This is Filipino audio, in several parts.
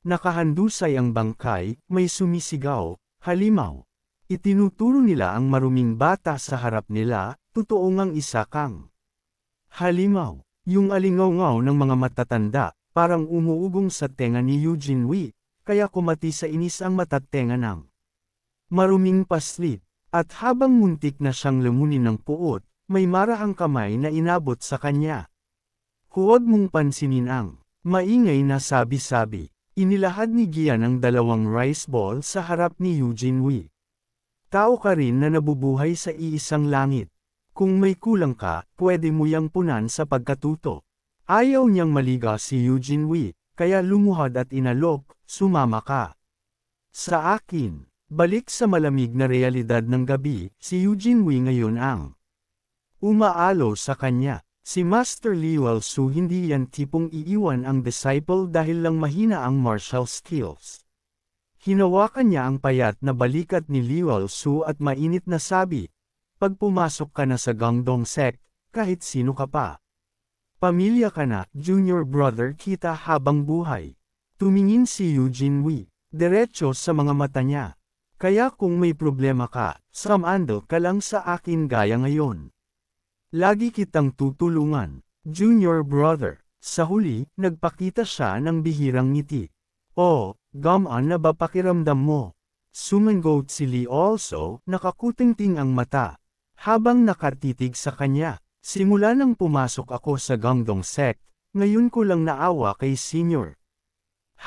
Nakahandusay ang bangkay, may sumisigaw, halimaw. Itinuturo nila ang maruming bata sa harap nila, totoo ngang isa kang halimaw. Yung alingaw-ngaw ng mga matatanda, parang umuugong sa tenga ni Eugene Wee, kaya kumati sa inis ang matatenga ng maruming paslit. At habang muntik na siyang lamunin ng puot, may marahang kamay na inabot sa kanya. Huwag mong pansinin ang maingay na sabi-sabi. Inilahad ni Gian ang 2 rice ball sa harap ni Eugene Wee. Tao ka rin na nabubuhay sa iisang langit. Kung may kulang ka, pwede mo yang punan sa pagkatuto. Ayaw niyang maliga si Eugene Wee, kaya lumuhad at inalok, sumama ka sa akin. Balik sa malamig na realidad ng gabi, si Eugene Wee ngayon ang umaalo sa kanya. Si Master Liuel Su hindi yan tipong iiwan ang disciple dahil lang mahina ang martial skills. Hinawakan niya ang payat na balikat ni Liuel Su at mainit na sabi, pag pumasok ka na sa Gangdong sect, kahit sino ka pa. Pamilya ka na, junior brother kita habang buhay. Tumingin si Eugene Wee, diretso sa mga mata niya. Kaya kung may problema ka, sumandal ka lang sa akin gaya ngayon. Lagi kitang tutulungan, junior brother. Sa huli, nagpakita siya ng bihirang ngiti. Oh, gamaan na ba pakiramdam mo? Sumangot si Lee also, nakakutingting ang mata. Habang nakatitig sa kanya, simula nang pumasok ako sa Gangdong sect, ngayon ko lang naawa kay senior.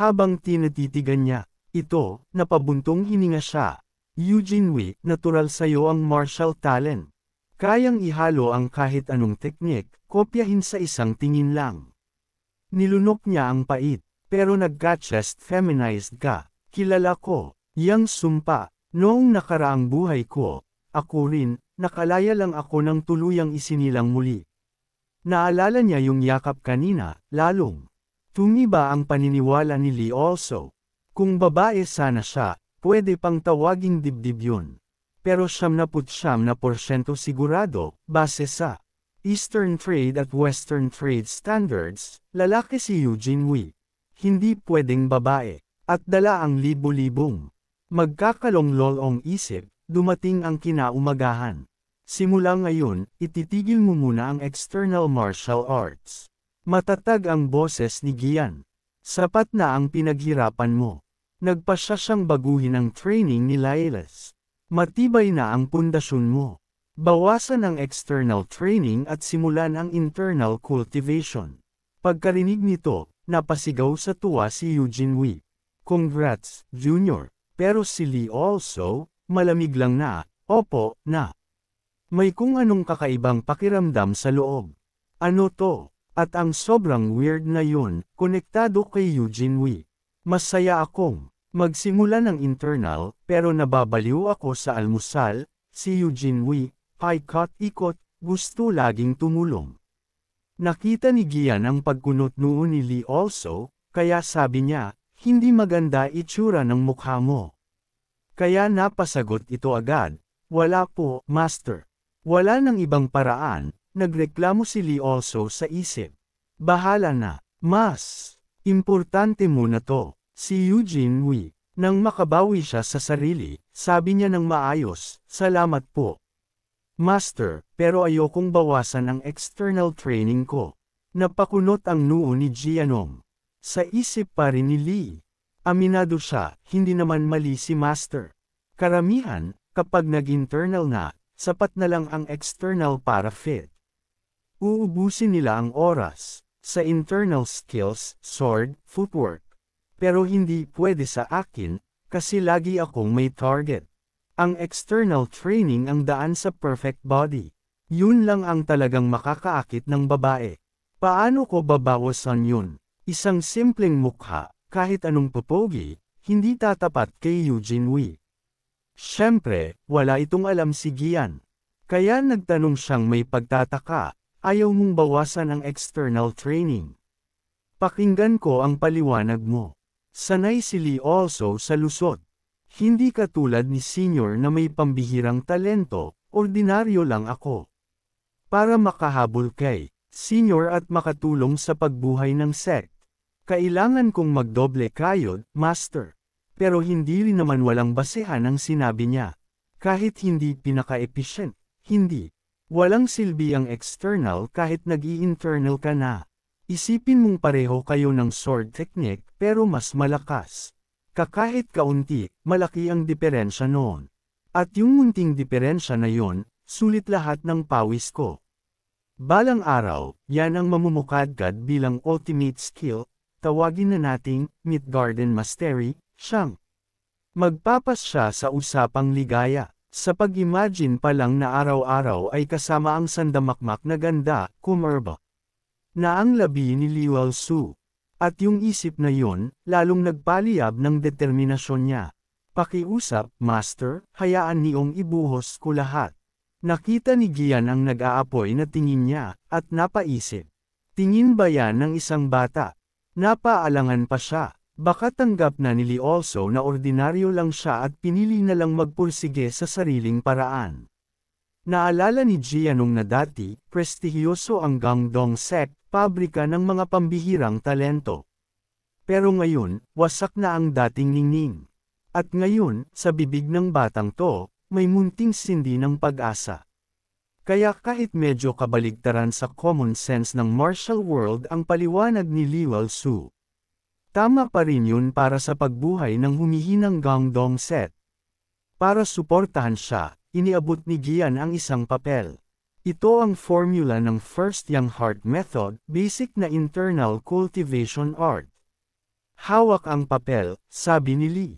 Habang tinatitigan niya, ito, napabuntong hininga siya. Eugene Wee, natural sa'yo ang martial talent. Kayang ihalo ang kahit anong teknik, kopyahin sa isang tingin lang. Nilunok niya ang pait, pero nagka-chest feminized ka. Kilala ko, yang sumpa, noong nakaraang buhay ko, ako rin, nakalaya lang ako ng tuluyang isinilang muli. Naalala niya yung yakap kanina, lalong tumiba ang paniniwala ni Lee also. Kung babae sana siya, pwede pang tawaging dibdib yun. Pero 99% sigurado, base sa Eastern Trade at Western Trade Standards, lalaki si Eugene Wee. Hindi pwedeng babae. At dala ang libo-libong magkakalong-lolong isip, dumating ang kinaumagahan. Simula ngayon, ititigil mo muna ang external martial arts. Matatag ang boses ni Gian. Sapat na ang pinaghirapan mo. Nagpasya siyang baguhin ang training ni Lailes. Matibay na ang pundasyon mo. Bawasan ang external training at simulan ang internal cultivation. Pagkarinig nito, napasigaw sa tuwa si Eugene Wee. Congrats, Junior. Pero si Lee also, malamig lang na, opo, na. May kung anong kakaibang pakiramdam sa loob. Ano to? At ang sobrang weird na yun, konektado kay Eugene Wee. Masaya akong magsimula ng internal, pero nababaliw ako sa almusal. Si Eugene Wee, paikot-ikot, gusto laging tumulong. Nakita ni Gian ang pagkunot noo ni Lee also, kaya sabi niya, hindi maganda itsura ng mukha mo. Kaya napasagot ito agad, wala po, master. Wala nang ibang paraan, nagreklamo si Lee also sa isip. Bahala na, mas importante muna to. Si Eugene Wee, nang makabawi siya sa sarili, sabi niya ng maayos, salamat po. Master, pero ayokong bawasan ang external training ko. Napakunot ang noo ni Gianong. Sa isip pa rin ni Lee. Aminado siya, hindi naman mali si Master. Karamihan, kapag nag-internal na, sapat na lang ang external para fit. Uubusin nila ang oras sa internal skills, sword, footwork. Pero hindi pwede sa akin, kasi lagi akong may target. Ang external training ang daan sa perfect body. Yun lang ang talagang makakaakit ng babae. Paano ko babawasan yun? Isang simpleng mukha, kahit anong popogi, hindi tatapat kay Eugene Wee. Siyempre, wala itong alam si Gian. Kaya nagtanong siyang may pagtataka, ayaw mong bawasan ang external training. Pakinggan ko ang paliwanag mo. Sanay si Lee also sa lusot. Hindi katulad ni senior na may pambihirang talento, ordinaryo lang ako. Para makahabol kay senior at makatulong sa pagbuhay ng sect, Kailangan kong magdoble kayod, Master. Pero hindi rin naman walang basehan ang sinabi niya. Kahit hindi pinaka-efficient, hindi. Walang silbi ang external kahit nag-i-internal ka na. Isipin mong pareho kayo ng sword technique pero mas malakas. Kahit kaunti, malaki ang diferensya noon. At yung munting diferensya na yon, sulit lahat ng pawis ko. Balang araw, yan ang mamumukadkad bilang ultimate skill, tawagin na nating Midgarden Mastery, siyang magpapas siya sa usapang ligaya. Sa pag-imagine pa lang na araw-araw ay kasama ang sandamakmak na ganda, kumerba na ang labi ni Liuel Su. At yung isip na yon, lalong nagpaliyab ng determinasyon niya. Pakiusap, Master, hayaan niyong ibuhos ko lahat. Nakita ni Gian ang nag-aapoy na tingin niya, at napaisip. Tingin ba yan ng isang bata? Napaalangan pa siya. Baka tanggap na ni Liuel Su na ordinaryo lang siya at pinili na lang magpursige sa sariling paraan. Naalala ni Jianong na dati, prestihiyoso ang Gangdong Sect, pabrika ng mga pambihirang talento. Pero ngayon, wasak na ang dating ningning. At ngayon, sa bibig ng batang to, may munting sindi ng pag-asa. Kaya kahit medyo kabaligtaran sa common sense ng martial world ang paliwanag ni Liuel Su, tama pa rin yun para sa pagbuhay ng humihinang Gangdong Set. Para suportahan siya, iniabot ni Gian ang isang papel. Ito ang formula ng First Young Heart Method, basic na internal cultivation art. Hawak ang papel, sabi ni Lee.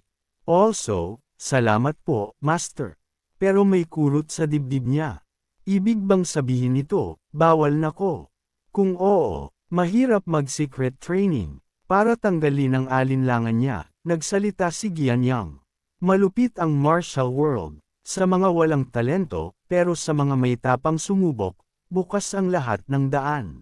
Also, salamat po, Master. Pero may kurot sa dibdib niya. Ibig bang sabihin nito, bawal na ko? Kung oo, mahirap mag-secret training. Para tanggalin ang alinlangan niya, nagsalita si Gian Yang. Malupit ang martial world. Sa mga walang talento, pero sa mga may tapang sumubok, bukas ang lahat ng daan.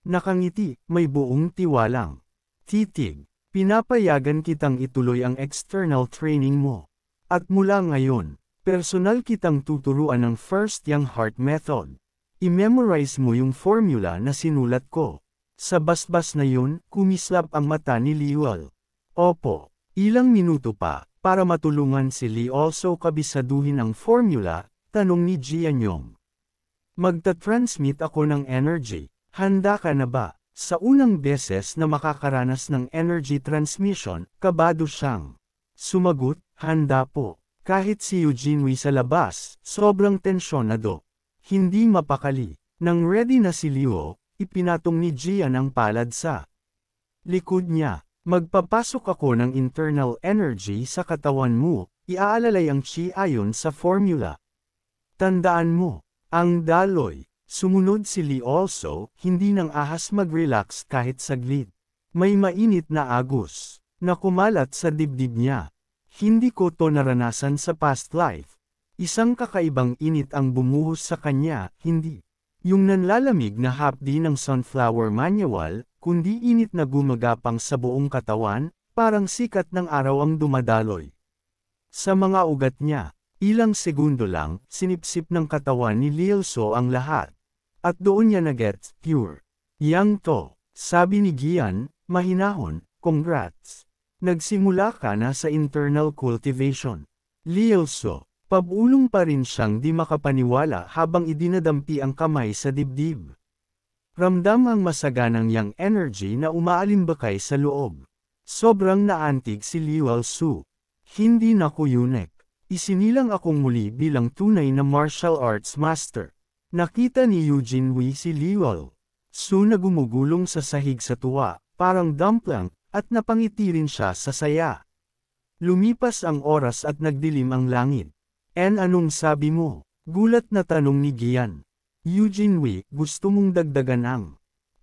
Nakangiti, may buong tiwalang. Titig, pinapayagan kitang ituloy ang external training mo. At mula ngayon, personal kitang tuturuan ng First Young Heart Method. I-memorize mo yung formula na sinulat ko. Sa basbas na yun, kumislap ang mata ni Liuel. Opo, ilang minuto pa, para matulungan si Liuel Su kabisaduhin ang formula, tanong ni Jianyong. Magta-transmit ako ng energy, handa ka na ba? Sa unang beses na makakaranas ng energy transmission, kabado siyang sumagot, handa po. Kahit si Eugene Wei sa labas, sobrang tensyonado. Hindi mapakali. Nang ready na si Liu, ipinatong ni Gian ang palad sa likod niya. Magpapasok ako ng internal energy sa katawan mo, iaalalay ang chi ayon sa formula. Tandaan mo, ang daloy. Sumunod si Liuel Su, hindi nang ahas mag-relax kahit saglit. May mainit na agos na kumalat sa dibdib niya. Hindi ko to naranasan sa past life. Isang kakaibang init ang bumuhos sa kanya, hindi yung nanlalamig na hapdi ng sunflower manual, kundi init na gumagapang sa buong katawan, parang sikat ng araw ang dumadaloy sa mga ugat niya. Ilang segundo lang, sinipsip ng katawan ni Liuel Su ang lahat. At doon niya na-get pure. Yang to, sabi ni Gian, mahinahon, congrats. Nagsimula ka na sa internal cultivation. Liuel Su, pabulong pa rin siyang di makapaniwala habang idinadampi ang kamay sa dibdib. Ramdam ang masaganang yang energy na umaalimbakay sa loob. Sobrang naantig si Liuel Su. Hindi na ko yunek. Isinilang akong muli bilang tunay na martial arts master. Nakita ni Eugene Wei si Liuel Su na gumugulong sa sahig sa tuwa, parang dumpling, at napangiti rin siya sa saya. Lumipas ang oras at nagdilim ang langit. Anong sabi mo? Gulat na tanong ni Gian. Eugene Wei, gusto mong dagdagan ang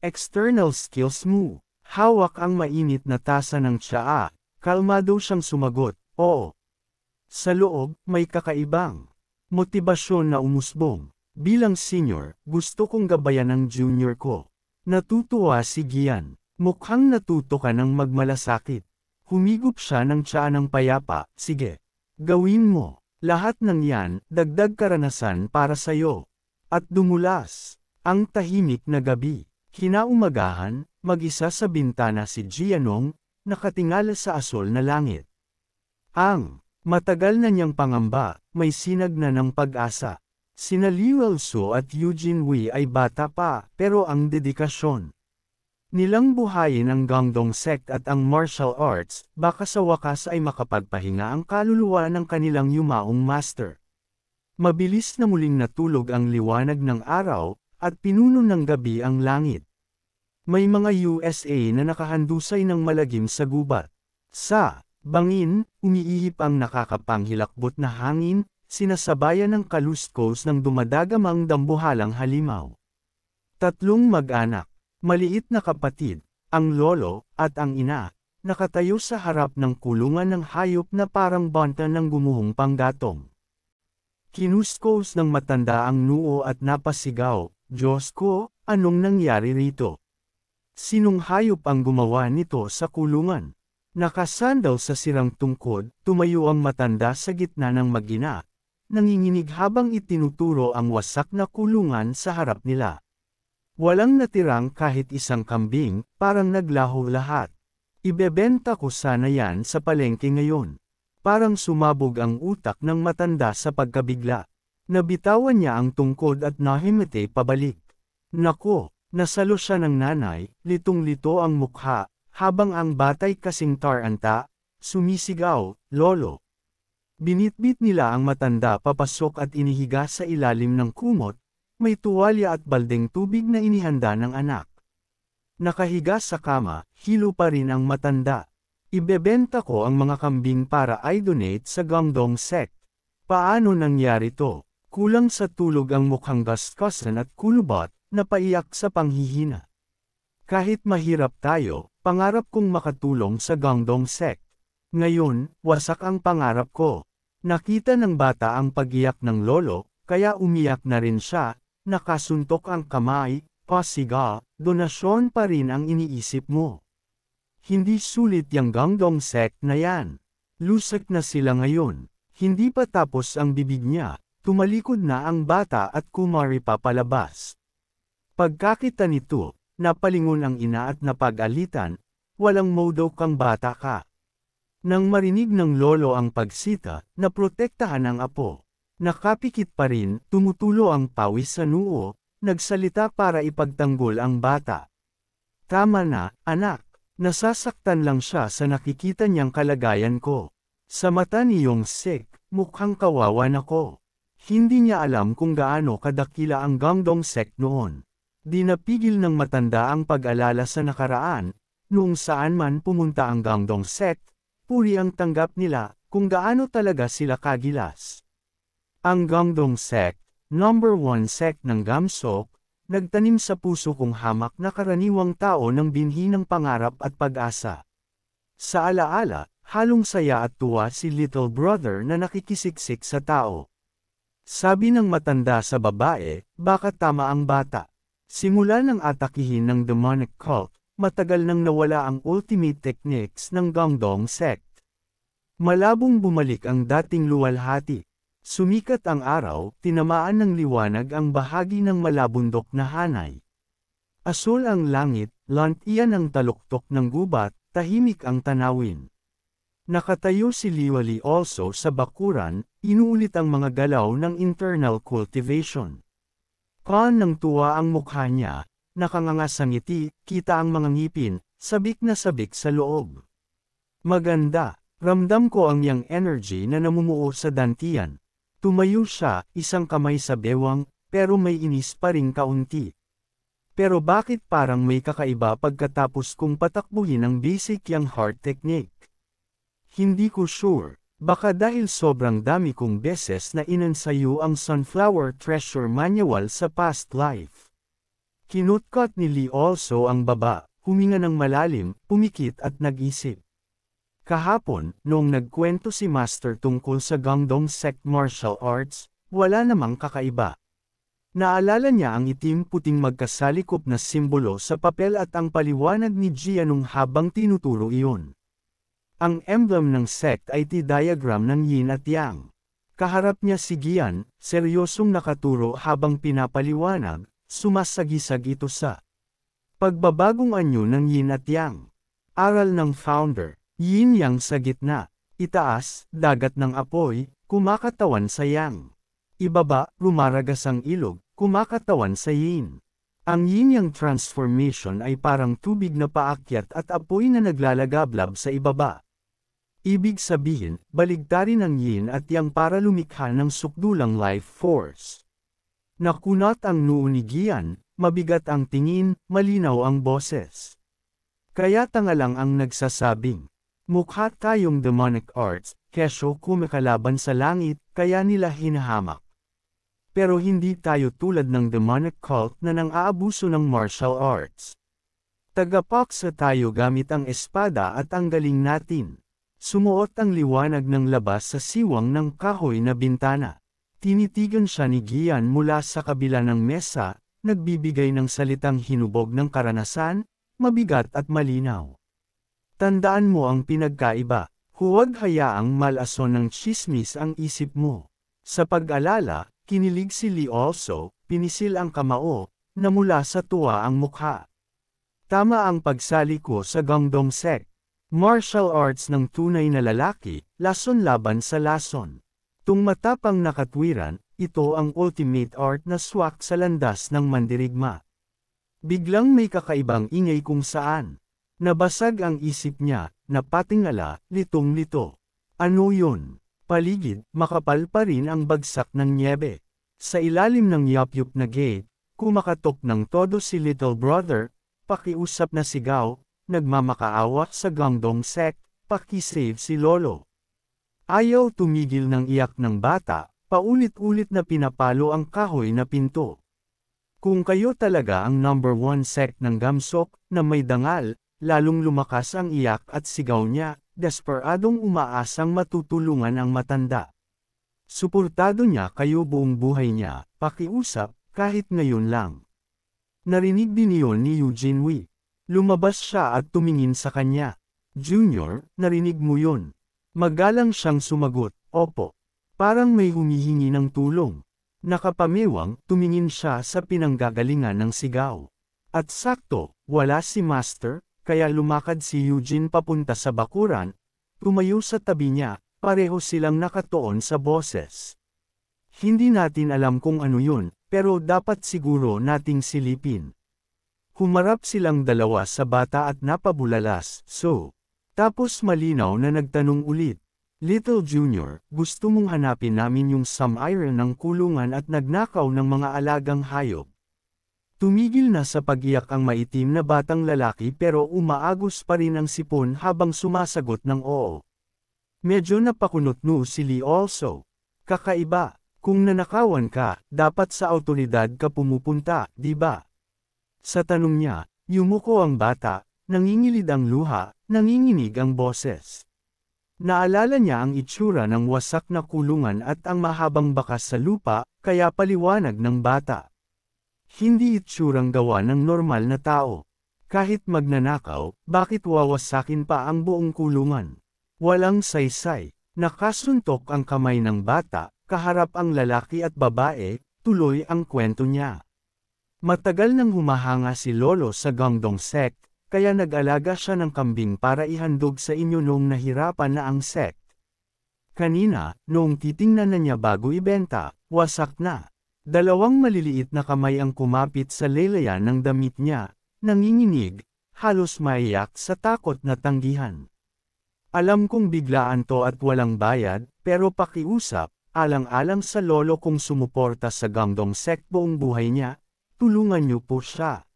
external skills mo. Hawak ang mainit na tasa ng tsaa. Kalmado siyang sumagot, oo. Sa loob, may kakaibang motibasyon na umusbong. Bilang senior, gusto kong gabayan ng junior ko. Natutuwa si Gian. Mukhang natuto ka ng magmalasakit. Humigop siya ng tsaa ng payapa, sige. Gawin mo. Lahat ng yan, dagdag karanasan para sa'yo. At dumulas ang tahimik na gabi. Kinaumagahan, mag-isa sa bintana si Jianong, nakatingala sa asol na langit. Ang matagal na niyang pangamba, may sinag na ng pag-asa. Sina Liu Elso at Eugene Wei ay bata pa, pero ang dedikasyon nilang buhayin ang Guangdong Sect at ang martial arts, baka sa wakas ay makapagpahinga ang kaluluwa ng kanilang yumaong master. Mabilis na muling natulog ang liwanag ng araw, at pinuno ng gabi ang langit. May mga USA na nakahandusay ng malagim sa gubat. Sa bangin, umiihip ang nakakapanghilakbot na hangin, sinasabayan ng kaluskos ng dumadagamang dambuhalang halimaw. Tatlong mag-anak, maliit na kapatid, ang lolo, at ang ina, nakatayo sa harap ng kulungan ng hayop na parang banta ng gumuhong panggatong. Kinuskos ng matanda ang noo at napasigaw, "Diyos ko, anong nangyari rito? Sinong hayop ang gumawa nito sa kulungan?" Nakasandal sa sirang tungkod, tumayo ang matanda sa gitna ng mag-ina, nanginginig habang itinuturo ang wasak na kulungan sa harap nila. Walang natirang kahit isang kambing, parang naglaho lahat. "Ibebenta ko sana yan sa palengke ngayon." Parang sumabog ang utak ng matanda sa pagkabigla. Nabitawan niya ang tungkod at nahimete pabalik. Nako, nasalo siya ng nanay, litong-lito ang mukha, habang ang batay kasing taranta, sumisigaw, "Lolo!" Binitbit nila ang matanda papasok at inihiga sa ilalim ng kumot, may tuwalya at baldeng tubig na inihanda ng anak. Nakahiga sa kama, hilo pa rin ang matanda. "Ibebenta ko ang mga kambing para i-donate sa Guangdong Sect." Paano nangyari to? Kulang sa tulog ang mukhang gastusan at kulubot, napaiyak sa panghihina. "Kahit mahirap tayo, pangarap kong makatulong sa Guangdong Sect. Ngayon, wasak ang pangarap ko." Nakita ng bata ang pag-iyak ng lolo, kaya umiyak na rin siya, nakasuntok ang kamay, "Pasiga, donasyon pa rin ang iniisip mo. Hindi sulit yang Guangdong Sect na yan." Lusak na sila ngayon. Hindi pa tapos ang bibig niya, tumalikod na ang bata at kumari pa palabas. Pagkakita nito, napalingon ang ina at napag-alitan, "Walang modo kang bata ka." Nang marinig ng lolo ang pagsita, naprotektahan ang apo. Nakapikit pa rin, tumutulo ang pawis sa noo, nagsalita para ipagtanggol ang bata. "Tama na, anak. Nasasaktan lang siya sa nakikita niyang kalagayan ko. Sa mata ni Yong Sik, mukhang kawawan ako." Hindi niya alam kung gaano kadakila ang Guangdong Sect noon. Di napigil ng matanda ang pag-alala sa nakaraan, noong saan man pumunta ang Guangdong Sect, puri ang tanggap nila, kung gaano talaga sila kagilas. Ang Guangdong Sect, number 1 sect ng Gamsok, nagtanim sa puso kong hamak na karaniwang tao ng binhi ng pangarap at pag-asa. Sa alaala, halong saya at tuwa si Little Brother na nakikisiksik sa tao. Sabi ng matanda sa babae, baka tama ang bata. Simula ng atakihin ng demonic cult, matagal nang nawala ang ultimate techniques ng Guangdong Sect. Malabong bumalik ang dating luwalhati. Sumikat ang araw, tinamaan ng liwanag ang bahagi ng malabundok na hanay. Asul ang langit, lantian ang taluktok ng gubat, tahimik ang tanawin. Nakatayo si Liwali also sa bakuran, inuulit ang mga galaw ng internal cultivation. Kaan ng tuwa ang mukha niya, nakangangas ang ngiti, kita ang mga ngipin, sabik na sabik sa loob. "Maganda, ramdam ko ang yang energy na namumuo sa dantian." Tumayo siya, isang kamay sa bewang, pero may inis pa ring kaunti. "Pero bakit parang may kakaiba pagkatapos kong patakbuhin ang basic yang heart technique? Hindi ko sure, baka dahil sobrang dami kong beses na inensayo ang Sunflower Treasure Manual sa past life." Kinutkot ni Lee also ang baba, huminga ng malalim, pumikit at nag-isip. Kahapon, noong nagkwento si Master tungkol sa Guangdong Sect martial arts, wala namang kakaiba. Naalala niya ang itim-puting magkasalikop na simbolo sa papel at ang paliwanag ni Jianong habang tinuturo iyon. Ang emblem ng sect ay T-diagram ng yin at yang. Kaharap niya si Gian, seryosong nakaturo habang pinapaliwanag, sumasagisag ito sa Pagbabagong anyo ng yin at yang. Aral ng founder, yin-yang sa gitna. Itaas, dagat ng apoy, kumakatawan sa yang. Ibaba, rumaragas ang ilog, kumakatawan sa yin. Ang yin-yang transformation ay parang tubig na paakyat at apoy na naglalagablab sa ibaba. Ibig sabihin, baligtarin ang yin at yang para lumikha ng sukdulang life force. Nakunat ang noo ni Gian, mabigat ang tingin, malinaw ang boses. Kaya tanga lang ang nagsasabing, mukha tayong demonic arts, kesyo kumikalaban sa langit, kaya nila hinahamak. Pero hindi tayo tulad ng demonic cult na nang-aabuso ng martial arts. Tagapaksa tayo gamit ang espada at ang galing natin. Sumuot ang liwanag ng labas sa siwang ng kahoy na bintana. Tinitigan siya ni Gian mula sa kabila ng mesa, nagbibigay ng salitang hinubog ng karanasan, mabigat at malinaw. Tandaan mo ang pinagkaiba, huwag hayaang malason ng chismis ang isip mo. Sa pag-alala, kinilig si Lee also, pinisil ang kamao, na mula sa tuwa ang mukha. Tama ang pagsali ko sa Gangdong Sect. Martial arts ng tunay na lalaki, lason laban sa lason. Tung matapang na katwiran, ito ang ultimate art na swak sa landas ng mandirigma. Biglang may kakaibang ingay kung saan. Nabasag ang isip niya, napatingala, litong-lito. Ano yun? Paligid, makapal pa rin ang bagsak ng nyebe. Sa ilalim ng yapyup na gate, kumakatok ng todo si little brother, pakiusap na sigaw, nagmamakaawa sa Gangdong Sect, pakisave si Lolo. Ayaw tumigil ng iyak ng bata, paulit-ulit na pinapalo ang kahoy na pinto. Kung kayo talaga ang number 1 sect ng Gamsok, na may dangal, lalong lumakas ang iyak at sigaw niya, desperadong umaasang matutulungan ang matanda. Suportado niya kayo buong buhay niya, pakiusap, kahit ngayon lang. Narinig din iyon ni Eugene Wee. Lumabas siya at tumingin sa kanya. Junior, narinig mo yun. Magalang siyang sumagot, opo. Parang may humihingi ng tulong. Nakapamiwang, tumingin siya sa pinanggagalingan ng sigaw. At sakto, wala si Master, kaya lumakad si Eugene papunta sa bakuran. Tumayo sa tabi niya, pareho silang nakatuon sa boses. Hindi natin alam kung ano yun, pero dapat siguro nating silipin. Humarap silang dalawa sa bata at napabulalas, so. Tapos malinaw na nagtanong ulit. Little Junior, gusto mong hanapin namin yung sum-iron ng kulungan at nagnakaw ng mga alagang hayop. Tumigil na sa pag-iyak ang maitim na batang lalaki pero umaagos pa rin ang sipon habang sumasagot ng oo. Medyo napakunot-no si Lee also. Kakaiba, kung nanakawan ka, dapat sa awtoridad ka pumupunta, di ba? Sa tanong niya, yumuko ang bata, nangingilid ang luha, nanginginig ang boses. Naalala niya ang itsura ng wasak na kulungan at ang mahabang bakas sa lupa, kaya paliwanag ng bata. Hindi itsurang gawa ng normal na tao. Kahit magnanakaw, bakit wawasakin pa ang buong kulungan? Walang saysay, nakasuntok ang kamay ng bata, kaharap ang lalaki at babae, tuloy ang kwento niya. Matagal nang humahanga si Lolo sa Gangdong Sect, kaya nag-alaga siya ng kambing para ihandog sa inyo noong nahirapan na ang sect. Kanina, noong titingnan na niya bago ibenta, wasak na. Dalawang maliliit na kamay ang kumapit sa lelayan ng damit niya, nanginginig, halos maiyak sa takot na tanggihan. Alam kong biglaan to at walang bayad, pero pakiusap, alang-alang sa lolo kong sumuporta sa Gangdong Sect buong buhay niya, tulungan niyo po siya.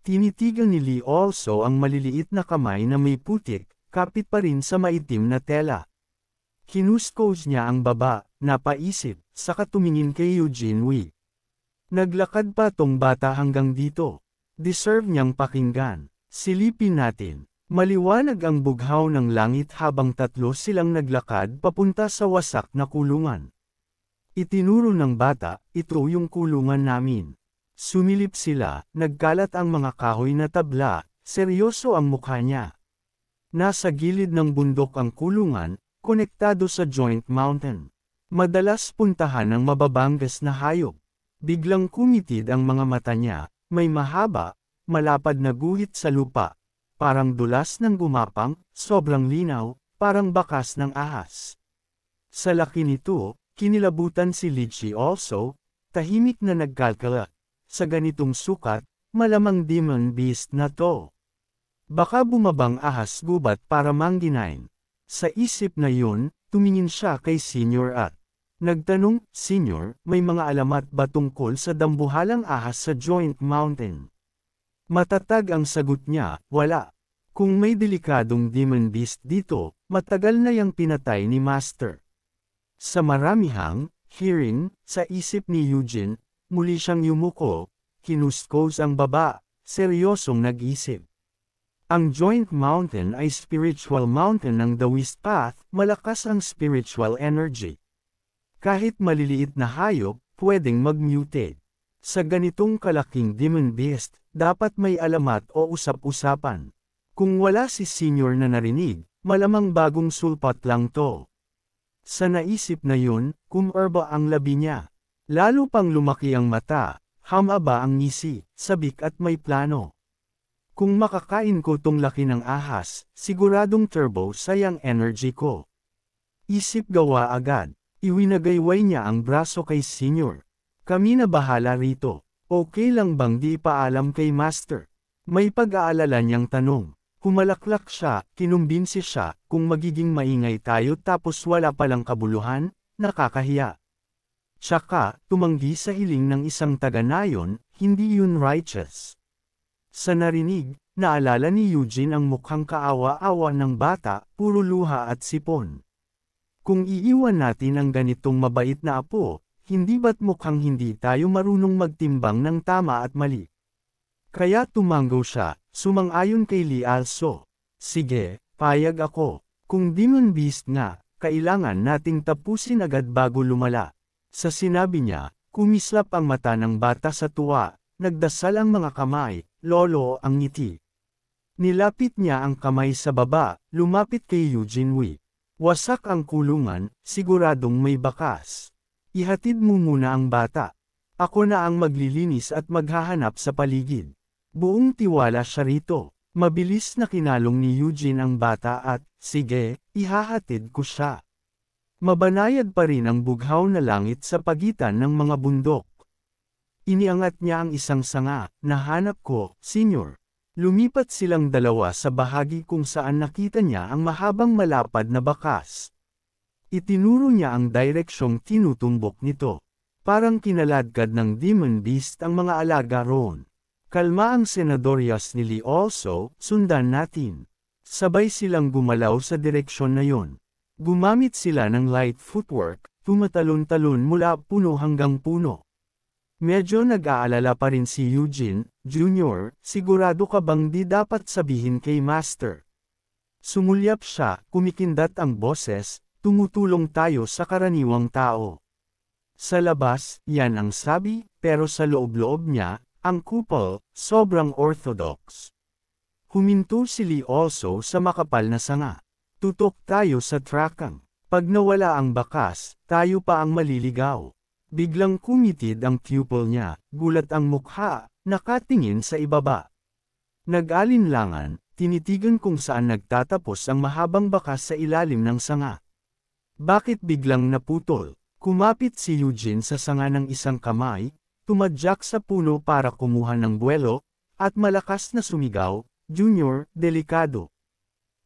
Tinitigan ni Lee also ang maliliit na kamay na may putik, kapit pa rin sa maitim na tela. Kinuskos niya ang baba, napaisip, saka tumingin kay Eugene Wee. Naglakad pa tong bata hanggang dito. Deserve niyang pakinggan. Silipin natin. Maliwanag ang bughaw ng langit habang tatlo silang naglakad papunta sa wasak na kulungan. Itinuro ng bata, ito yung kulungan namin. Sumilip sila, nagkalat ang mga kahoy na tabla, seryoso ang mukha niya. Nasa gilid ng bundok ang kulungan, konektado sa Joint Mountain. Madalas puntahan ng mababangas na hayop. Biglang kumitid ang mga mata niya, may mahaba, malapad na guhit sa lupa. Parang dulas ng gumapang, sobrang linaw, parang bakas ng ahas. Sa laki nito, kinilabutan si Litchi also, tahimik na nagkalkala. Sa ganitong sukat, malamang demon beast na to. Baka bumabang ahas gubat para mangginain. Sa isip na yun, tumingin siya kay Senior at nagtanong, Senior, may mga alamat ba tungkol sa dambuhalang ahas sa Joint Mountain? Matatag ang sagot niya, wala. Kung may delikadong demon beast dito, matagal na yang pinatay ni Master. Sa maramihang hearing, sa isip ni Eugene, muli siyang yumuko, kinuskos ang baba, seryosong nag-isip. Ang Joint Mountain ay spiritual mountain ng The West Path, malakas ang spiritual energy. Kahit maliliit na hayop, pwedeng mag-mutate. Sa ganitong kalaking demon beast, dapat may alamat o usap-usapan. Kung wala si Senior na narinig, malamang bagong sulpat lang to. Sa naisip na yun, kumorba ang labi niya. Lalo pang lumaki ang mata, hamaba ang ngisi, sabik at may plano. Kung makakain ko tong laki ng ahas, siguradong turbo sayang energy ko. Isip gawa agad, iwinagayway niya ang braso kay Senior. Kami na bahala rito, okay lang bang di paalam kay Master? May pag-aalala niyang tanong. Humalaklak siya, kinumbinsi siya, kung magiging maingay tayo tapos wala palang kabuluhan, nakakahiya. Tsaka, tumanggi sa hiling ng isang taga-nayon, hindi yun righteous. Sa narinig, naalala ni Eugene ang mukhang kaawa-awa ng bata, puro luha at sipon. Kung iiwan natin ang ganitong mabait na apo, hindi ba't mukhang hindi tayo marunong magtimbang ng tama at mali? Kaya tumanggo siya, sumang-ayon kay Lee also. Sige, payag ako. Kung demon beast nga, kailangan nating tapusin agad bago lumala. Sa sinabi niya, kumislap ang mata ng bata sa tuwa, nagdasal ang mga kamay, lolo ang ngiti. Nilapit niya ang kamay sa baba, lumapit kay Eugene Wee. Wasak ang kulungan, siguradong may bakas. Ihatid mo muna ang bata. Ako na ang maglilinis at maghahanap sa paligid. Buong tiwala siya rito. Mabilis na kinalong ni Eugene ang bata at, sige, ihahatid ko siya. Mabanayad pa rin ang bughaw na langit sa pagitan ng mga bundok. Iniangat niya ang isang sanga, nahanap ko, Senior. Lumipat silang dalawa sa bahagi kung saan nakita niya ang mahabang malapad na bakas. Itinuro niya ang direksyong tinutumbok nito. Parang kinaladkad ng demon beast ang mga alaga roon. Kalma ang senadorias ni Lee also, sundan natin. Sabay silang gumalaw sa direksyon na yon. Gumamit sila ng light footwork, tumatalon-talon mula puno hanggang puno. Medyo nag-aalala pa rin si Eugene, Jr., sigurado ka bang di dapat sabihin kay Master? Sumulyap siya, kumikindat ang boses, tumutulong tayo sa karaniwang tao. Sa labas, yan ang sabi, pero sa loob-loob niya, ang couple, sobrang orthodox. Huminto si Lee also sa makapal na sanga. Tutok tayo sa trakang. Pag nawala ang bakas, tayo pa ang maliligaw. Biglang kumitid ang pupil niya, gulat ang mukha, nakatingin sa ibaba. Nag-alinlangan, tinitigan kung saan nagtatapos ang mahabang bakas sa ilalim ng sanga. Bakit biglang naputol? Kumapit si Eugene sa sanga ng isang kamay, tumadyak sa puno para kumuha ng buwelo, at malakas na sumigaw, Junior, delikado.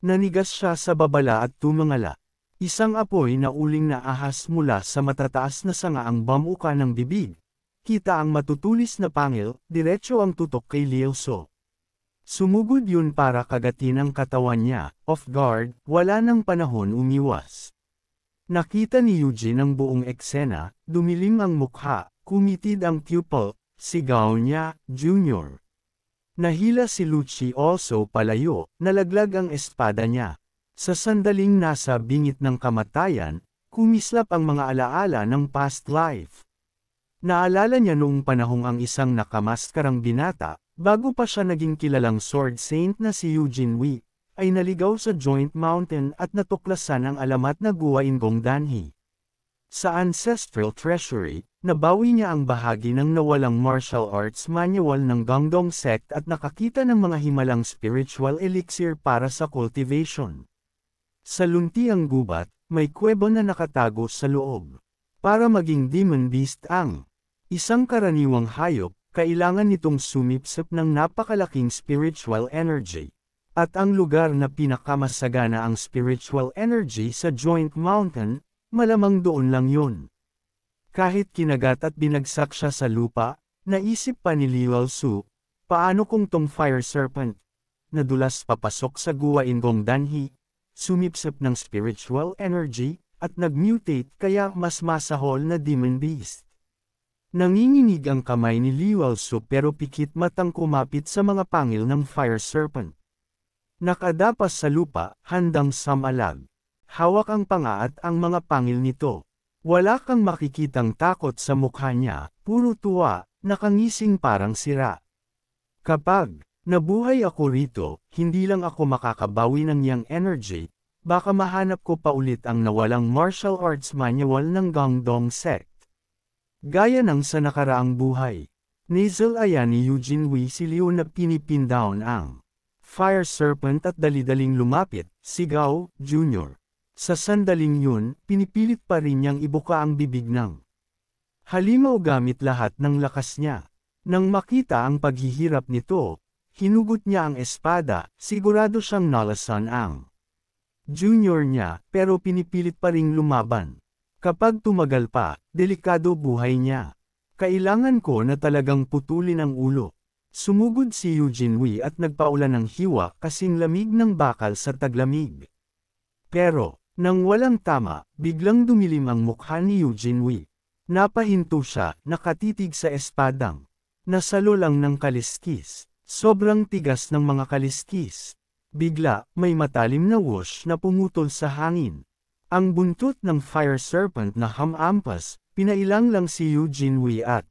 Nanigas siya sa babala at tumangala. Isang apoy na uling na ahas mula sa matataas na sanga ang bamuka ng bibig. Kita ang matutulis na pangil, diretso ang tutok kay Lielso. Sumugod yun para kagatin ang katawan niya, off guard, wala nang panahon umiwas. Nakita ni Eugene ang buong eksena, dumilim ang mukha, kumitid ang pupil, sigaw niya, Junior. Nahila si Lucci also palayo, nalaglag ang espada niya. Sa sandaling nasa bingit ng kamatayan, kumislap ang mga alaala ng past life. Naalala niya noong panahong ang isang nakamaskarang binata, bago pa siya naging kilalang sword saint na si Eugene Wee, ay naligaw sa Joint Mountain at natuklasan ang alamat na Guwain Gong Danhi. Sa Ancestral Treasury, nabawi niya ang bahagi ng nawalang martial arts manual ng Gangdong Sect at nakakita ng mga himalang spiritual elixir para sa cultivation. Sa luntiang gubat, may kuweba na nakatago sa loob. Para maging demon beast ang isang karaniwang hayop, kailangan nitong sumipsip ng napakalaking spiritual energy. At ang lugar na pinakamasagana ang spiritual energy sa Joint Mountain, malamang doon lang yun. Kahit kinagat at binagsak siya sa lupa, naisip pa ni Liu Su, paano kung tong fire serpent, nadulas papasok sa Guwain Gong Danhi, sumipsip ng spiritual energy, at nag-mutate kaya mas masahol na demon beast. Nanginginig ang kamay ni Liu Su pero pikit matang kumapit sa mga pangil ng fire serpent. Nakadapas sa lupa, handang samalag. Hawak ang panga at ang mga pangil nito. Wala kang makikitang takot sa mukha niya, puro tuwa, nakangising parang sira. Kapag nabuhay ako rito, hindi lang ako makakabawi ng yang energy, baka mahanap ko pa ulit ang nawalang martial arts manual ng Gangdong Sect. Gaya ng sa nakaraang buhay. Nasal aya ni Eugene Wei si Liu na pinipin down ang fire serpent at dali-daling lumapit, sigaw, Junior. Sa sandaling yun, pinipilit pa rin niyang ibuka ang bibig ng halimaw gamit lahat ng lakas niya. Nang makita ang paghihirap nito, hinugot niya ang espada, sigurado siyang nalasan ang junior niya, pero pinipilit pa ring lumaban. Kapag tumagal pa, delikado buhay niya. Kailangan ko na talagang putulin ang ulo. Sumugod si Eugene Wei at nagpaulan ng hiwa kasing lamig ng bakal sa taglamig. Pero, nang walang tama, biglang dumilim ang mukha ni Eugene Wei. Napahinto siya, nakatitig sa espadang. Nasalo lang ng kaliskis. Sobrang tigas ng mga kaliskis. Bigla, may matalim na whoosh na pumutol sa hangin. Ang buntot ng fire serpent na hamampas, pinailang lang si Eugene Wei at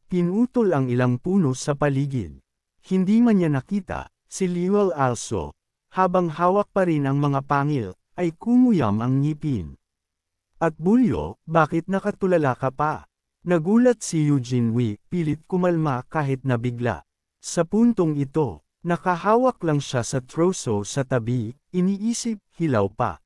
pinutol ang ilang puno sa paligid. Hindi man niya nakita, si Liu also, habang hawak pa rin ang mga pangil, ay kumuyam ang ngipin. At Bulyo, bakit nakatulala ka pa? Nagulat si Eugene Wei, pilit kumalma kahit nabigla. Sa puntong ito, nakahawak lang siya sa troso sa tabi, iniisip, hilaw pa.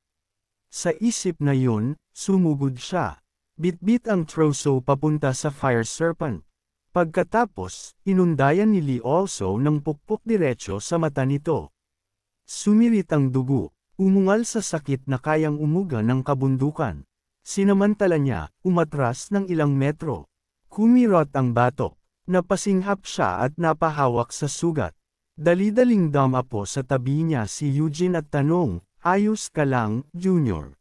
Sa isip na yun, sumugod siya. Bitbit ang troso papunta sa fire serpent. Pagkatapos, inundayan ni Lee also ng pukpok diretso sa mata nito. Sumirit ang dugo. Umungal sa sakit na kayang umuga ng kabundukan. Sinamantala niya, umatras ng ilang metro. Kumirot ang batok. Napasinghap siya at napahawak sa sugat. Dali-daling damapo sa tabi niya si Eugene at tanong, ayos ka lang, Junior?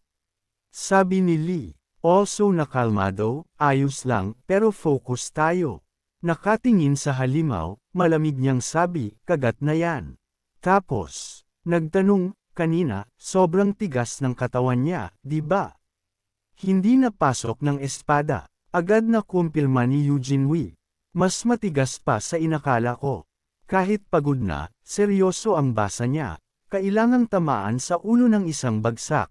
Sabi ni Lee, also nakalmado, ayos lang, pero focus tayo. Nakatingin sa halimaw, malamig niyang sabi, kagat na yan. Tapos, nagtanong, kanina, sobrang tigas ng katawan niya, di ba? Hindi napasok ng espada. Agad na kumpirma ni Eugene Wei. Mas matigas pa sa inakala ko. Kahit pagod na, seryoso ang basa niya. Kailangang tamaan sa ulo ng isang bagsak.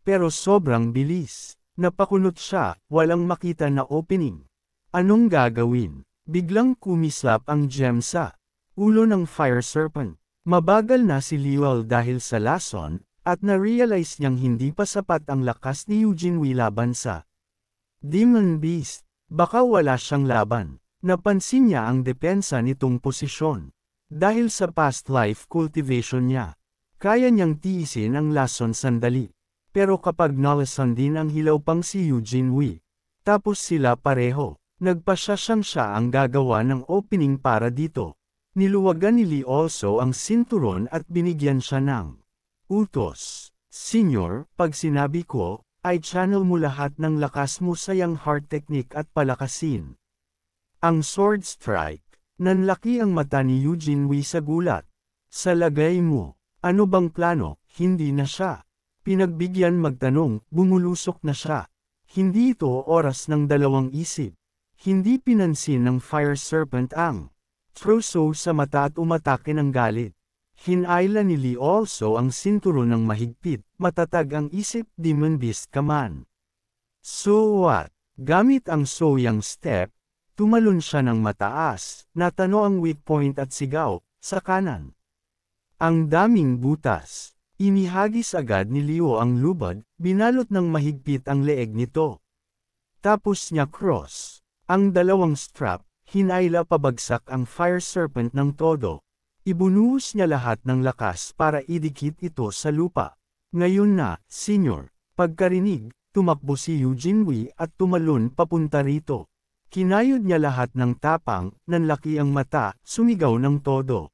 Pero sobrang bilis. Napakunot siya, walang makita na opening. Anong gagawin? Biglang kumislap ang gem sa ulo ng fire serpent. Mabagal na si Liu dahil sa lason, at na-realize niyang hindi pa sapat ang lakas ni Eugene Wei laban sa Demon Beast. Baka wala siyang laban. Napansin niya ang depensa nitong posisyon. Dahil sa past life cultivation niya, kaya niyang tiisin ang lason sandali. Pero kapag nalasan din ang hilaw pang si Eugene Wei, tapos sila pareho, nagpasya siyang siya ang gagawa ng opening para dito. Niluwagan ni Lee also ang sinturon at binigyan siya ng utos. Senyor, pag sinabi ko, ay channel mo lahat ng lakas mo sa yang heart technique at palakasin. Ang sword strike. Nanlaki ang mata ni Eugene Wei sa gulat. Sa lagay mo, ano bang plano? Hindi na siya. Pinagbigyan magtanong, bumulusok na siya. Hindi ito oras ng dalawang isip. Hindi pinansin ng fire serpent ang troso sa mata at umatake ng galit. Hinayla ni Lee also ang sinturon ng mahigpit, matatag ang isip, demon beast ka man. So what? Gamit ang soyang step, tumalon siya ng mataas, natano ang weak point at sigaw, sa kanan. Ang daming butas. Inihagis agad ni Leo ang lubad, binalot ng mahigpit ang leeg nito. Tapos niya cross. Ang dalawang strap, hinayla pabagsak ang fire serpent ng todo. Ibunuhos niya lahat ng lakas para idikit ito sa lupa. Ngayon na, Senyor. Pagkarinig, tumakbo si Eugene Wee at tumalon papunta rito. Kinayod niya lahat ng tapang, nanlaki ang mata, sumigaw ng todo.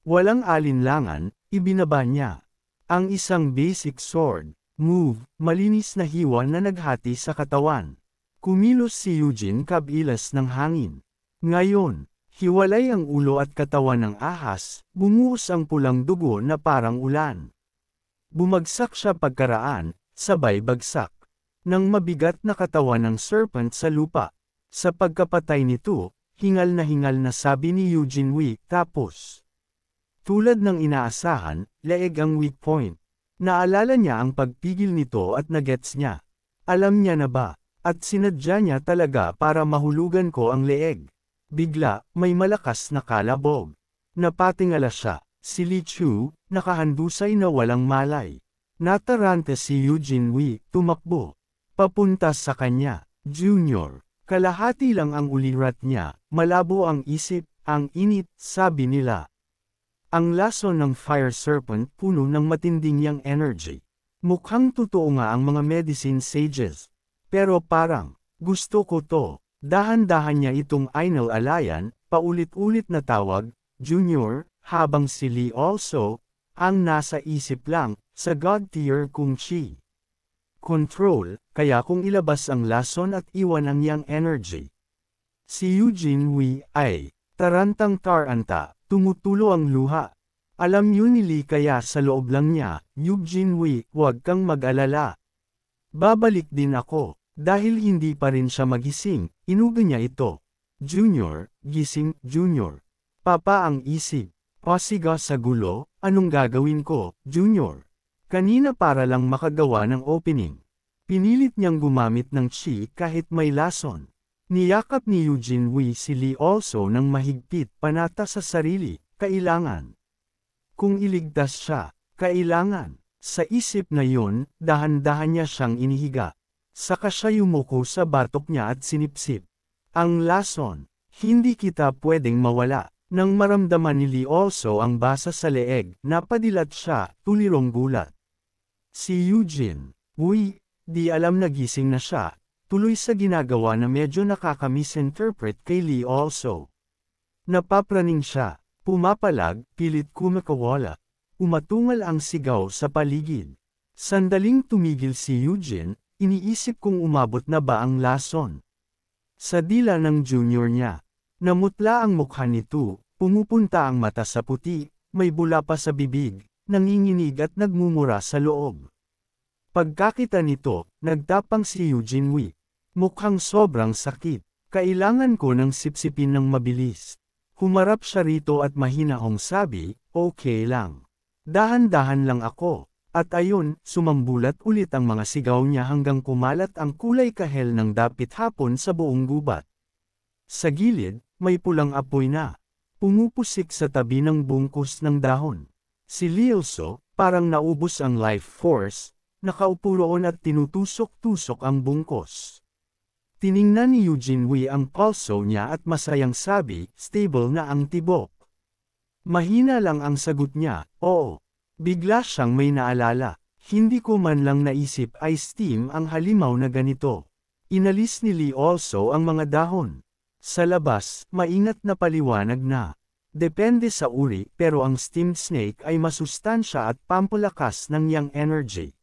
Walang alinlangan, ibinaba niya. Ang isang basic sword, move, malinis na hiwa na naghati sa katawan. Kumilos si Eugene kabilas ng hangin. Ngayon, hiwalay ang ulo at katawan ng ahas, bumuhos ang pulang dugo na parang ulan. Bumagsak siya pagkaraan, sabay bagsak ng mabigat na katawan ng serpent sa lupa. Sa pagkapatay nito, hingal na sabi ni Eugene Wee, tapos. Tulad ng inaasahan, leeg ang weak point. Naalala niya ang pagpigil nito at nagets niya. Alam niya na ba, at sinadya niya talaga para mahulugan ko ang leeg. Bigla, may malakas na kalabog. Napatingala siya, si Li Chu, nakahandusay na walang malay. Natarante si Eugene Wee, tumakbo. Papunta sa kanya, Junior. Kalahati lang ang ulirat niya, malabo ang isip, ang init, sabi nila. Ang lason ng fire serpent puno ng matinding yang energy. Mukhang totoo nga ang mga medicine sages. Pero parang, gusto ko to. Dahan-dahan niya itong inalalayan, paulit-ulit na tawag, Junior, habang si Lee also, ang nasa isip lang, sa God tier kung chi. Control, kaya kung ilabas ang lason at iwan ang yang energy. Si Eugene Wee ay, tarantang-taranta, tumutulo ang luha. Alam yun ni Lee kaya sa loob lang niya, Eugene Wee, huwag kang mag-alala. Babalik din ako, dahil hindi pa rin siya magising, inuga niya ito. Junior, gising, Junior. Papa ang isip. Pasiga sa gulo, anong gagawin ko, Junior? Kanina para lang makagawa ng opening. Pinilit niyang gumamit ng chi kahit may lason. Niyakap ni Eugene Wee si Lee also ng mahigpit panata sa sarili, kailangan. Kung iligtas siya, kailangan. Sa isip na yun, dahan-dahan niya siyang inihiga. Saka siya yumuko sa batok niya at sinipsip. Ang lason, hindi kita pwedeng mawala. Nang maramdaman ni Lee also ang basa sa leeg, napadilat siya, tulirong gulat. Si Eugene Wee, di alam na gising na siya, tuloy sa ginagawa na medyo nakaka-misinterpret kay Lee also. Napapraning siya, pumapalag, pilit kumakawala. Umatungal ang sigaw sa paligid. Sandaling tumigil si Eugene, iniisip kung umabot na ba ang lason. Sa dila ng junior niya, namutla ang mukha nito, pumupunta ang mata sa puti, may bula pa sa bibig, nanginginig at nagmumura sa loob. Pagkakita nito, nagtapang si Eugene Wee. Mukhang sobrang sakit. Kailangan ko ng sipsipin ng mabilis. Humarap siya rito at mahinahong sabi, okay lang. Dahan-dahan lang ako. At ayun, sumambulat ulit ang mga sigaw niya hanggang kumalat ang kulay kahel ng dapit hapon sa buong gubat. Sa gilid, may pulang apoy na. Pumupusik sa tabi ng bungkus ng dahon. Si Lielso, parang naubos ang life force, nakaupo roon at tinutusok-tusok ang bungkos. Tiningnan ni Eugene Wee ang pulso niya at masayang sabi, stable na ang tibok. Mahina lang ang sagot niya, oo. Bigla siyang may naalala. Hindi ko man lang naisip ay steam ang halimaw na ganito. Inalis ni Lee also ang mga dahon. Sa labas, maingat na paliwanag na. Depende sa uri pero ang steamed snake ay masustansya at pampalakas ng yang energy.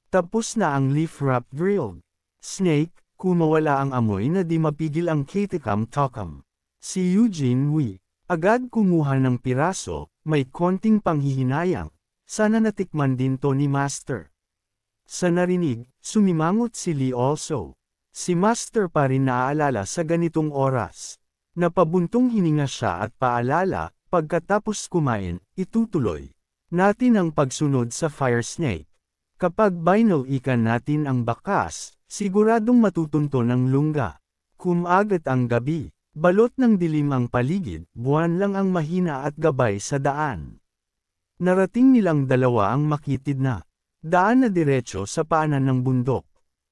Tapos na ang leaf wrap grilled snake, kumawala ang amoy na di mapigil ang katikam-tokam. Si Eugene Wee, agad kumuha ng piraso, may konting panghihinayang. Sana natikman din to ni Master. Sa narinig, sumimangot si Lee also. Si Master pa rin naaalala sa ganitong oras. Napabuntong hininga siya at paalala, pagkatapos kumain, itutuloy natin ang pagsunod sa fire snake. Kapag binal-ikan natin ang bakas, Siguradong matutunto ng lungga. Kumagat ang gabi, balot ng dilim ang paligid, buwan lang ang mahina at gabay sa daan. Narating nilang dalawa ang makitid na daan na diretso sa paanan ng bundok.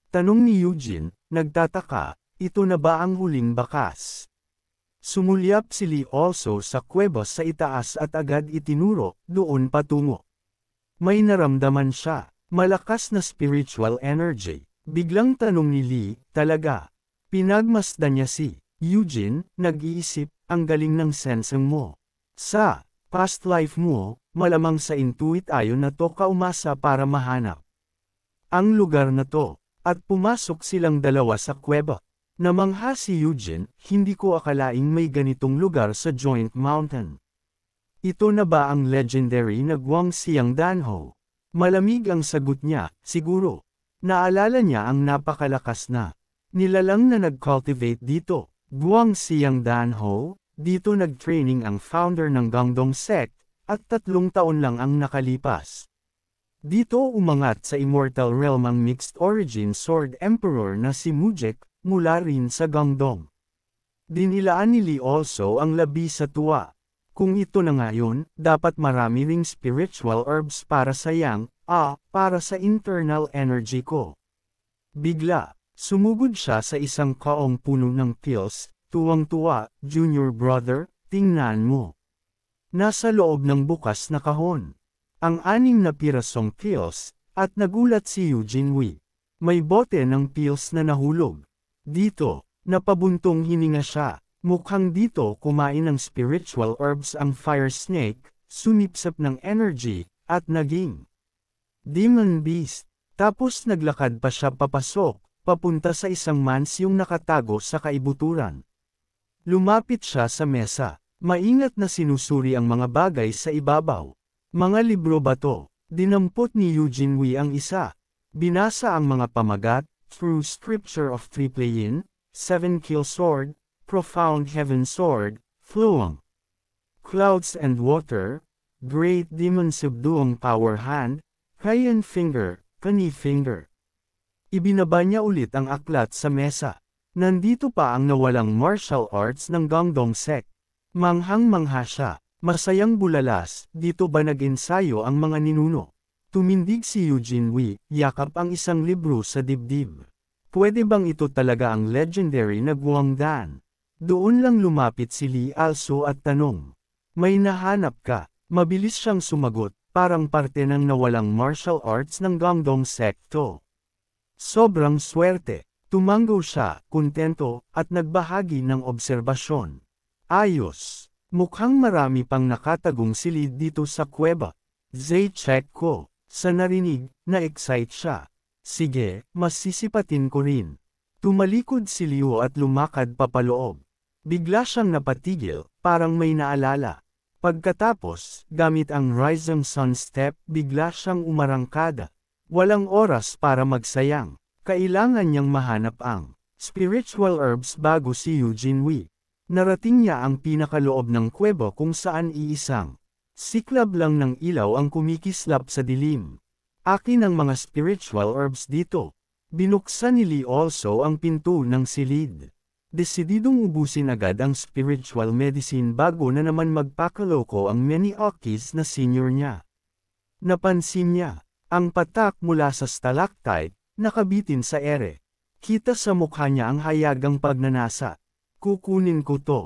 Tanong ni Eugene, nagtataka, ito na ba ang huling bakas? Sumulyap si Lee also sa kuweba sa itaas at agad itinuro, doon patungo. May naramdaman siya, malakas na spiritual energy. Biglang tanong ni Lee, talaga? Pinagmasdan niya si Eugene, nag-iisip, ang galing ng sensing mo. Sa past life mo, malamang sa intuit ayon na to kaumasa para mahanap ang lugar na to. At pumasok silang dalawa sa kuweba. Namangha si Eugene, hindi ko akalaing may ganitong lugar sa Joint Mountain. Ito na ba ang legendary na Guangxiang Danho? Malamig ang sagot niya, siguro. Naalala niya ang napakalakas na nilalang na nag-cultivate dito. Guangxiang Danho, dito nag-training ang founder ng Guangdong sect, at 3 taon lang ang nakalipas. Dito umangat sa immortal realm ang mixed origin sword emperor na si Mujek, mula rin sa Guangdong. Dinilaan ni Lee also ang labi sa tuwa. Kung ito na ngayon, dapat marami ring spiritual herbs para sa para sa internal energy ko. Bigla, sumugod siya sa isang kaong puno ng pills, tuwang-tuwa, junior brother, tingnan mo. Nasa loob ng bukas na kahon ang 6 na pirasong pills, at nagulat si Eugene Wee. May bote ng pills na nahulog. Dito, napabuntong hininga siya. Mukhang dito kumain ng spiritual herbs ang fire snake, sumipsap ng energy, at naging demon beast. Tapos naglakad pa siya papasok, papunta sa isang mansyong nakatago sa kaibuturan. Lumapit siya sa mesa. Maingat na sinusuri ang mga bagay sa ibabaw. Mga libro ba to? Dinampot ni Eugene Wee ang isa. Binasa ang mga pamagat, Through Scripture of Triplayin, 7-Kill Sword, Profound Heaven Sword, Fluang, Clouds and Water, Great Demon Subduong Power Hand, Kayan Finger, Kani Finger. Ibinaba niya ulit ang aklat sa mesa. Nandito pa ang nawalang martial arts ng Guangdong sect. Manghang-mangha siya. Masayang bulalas, dito ba nag-ensayo ang mga ninuno? Tumindig si Eugene Wee, yakap ang isang libro sa dibdib. Pwede bang ito talaga ang legendary na Guangdan? Doon lang lumapit si Lee also at tanong. May nahanap ka? Mabilis siyang sumagot, parang parte ng nawalang martial arts ng Guangdong sekto. Sobrang swerte. Tumanggo siya, kontento, at nagbahagi ng obserbasyon. Ayos. Mukhang marami pang nakatagong silid dito sa kuweba. Check ko. Sa narinig, na-excite siya. Sige, masisipatin ko rin. Tumalikod si Liu at lumakad papaloob. Bigla siyang napatigil, parang may naalala. Pagkatapos, gamit ang Rising Sun Step, bigla siyang umarangkada. Walang oras para magsayang. Kailangan niyang mahanap ang spiritual herbs bago si Eugene Wee. Narating niya ang pinakaloob ng kuweba kung saan iisang siklab lang ng ilaw ang kumikislap sa dilim. Akin ang mga spiritual herbs dito. Binuksan ni Lee also ang pinto ng silid. Desididong ubusin agad ang spiritual medicine bago na naman magpakaloko ang many Okis na senior niya. Napansin niya, ang patak mula sa stalactite, nakabitin sa ere. Kita sa mukha niya ang hayagang pagnanasa. Kukunin ko to.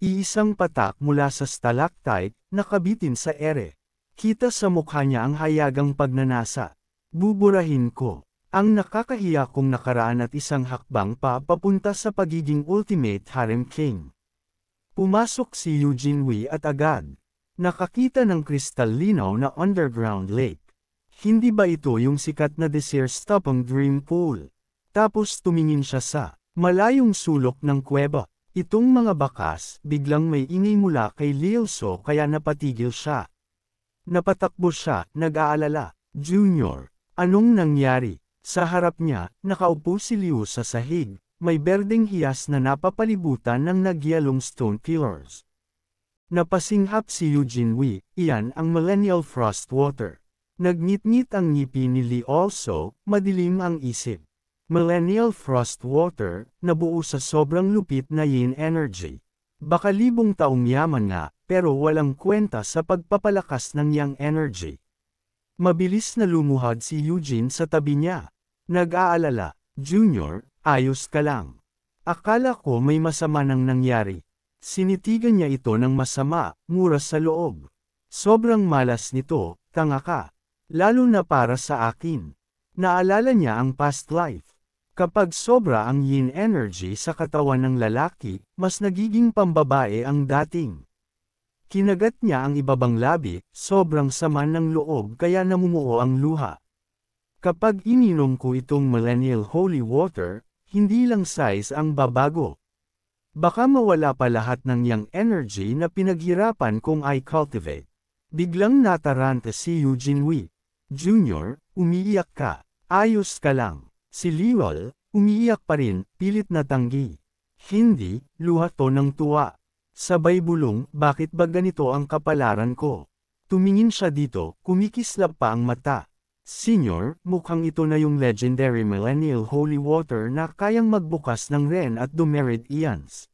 Iisang patak mula sa stalactite, nakabitin sa ere. Kita sa mukha niya ang hayagang pagnanasa. Buburahin ko. Ang nakakahiya kong nakaraan at isang hakbang pa papunta sa pagiging ultimate harem king. Pumasok si Eugene Wee at agad nakakita ng kristal linaw na underground lake. Hindi ba ito yung sikat na desert-stopping dream pool? Tapos tumingin siya sa malayong sulok ng kuweba. Itong mga bakas, biglang may ingay mula kay Lielso kaya napatigil siya. Napatakbo siya, nag-aalala. Junior, anong nangyari? Sa harap niya, nakaupo si Liu sa sahig, may berdeng hiyas na napapalibutan ng nagyalong stone pillars. Napasinghap si Eugene Wee, iyan ang Millennial Frostwater. Nagngit-ngit ang ngipin ni Lee also, madilim ang isip. Millennial Frost Water, nabuo sa sobrang lupit na yin energy. Baka libong taong yaman nga, pero walang kwenta sa pagpapalakas ng yang energy. Mabilis na lumuhad si Eugene sa tabi niya. Nag-aalala, Junior, ayos ka lang. Akala ko may masama nang nangyari. Sinitigan niya ito ng masama, mura sa loob. Sobrang malas nito, tanga ka. Lalo na para sa akin. Naalala niya ang past life. Kapag sobra ang yin energy sa katawan ng lalaki, mas nagiging pambabae ang dating. Kinagat niya ang ibabang labi, sobrang sama ng loob kaya namumuo ang luha. Kapag ininom ko itong millennial holy water, hindi lang size ang babago. Baka mawala pa lahat ng yang energy na pinaghirapan kong I cultivate. Biglang nataranta si Eugene Wee. Junior, umiiyak ka. Ayos ka lang. Si Liwal, umiiyak pa rin, pilit na tanggi. Hindi, luha to ng tuwa. Sabay bulong, bakit ba ganito ang kapalaran ko? Tumingin siya dito, kumikislap pa ang mata. Senior, mukhang ito na yung legendary millennial holy water na kayang magbukas ng Ren at Dumerid Ians.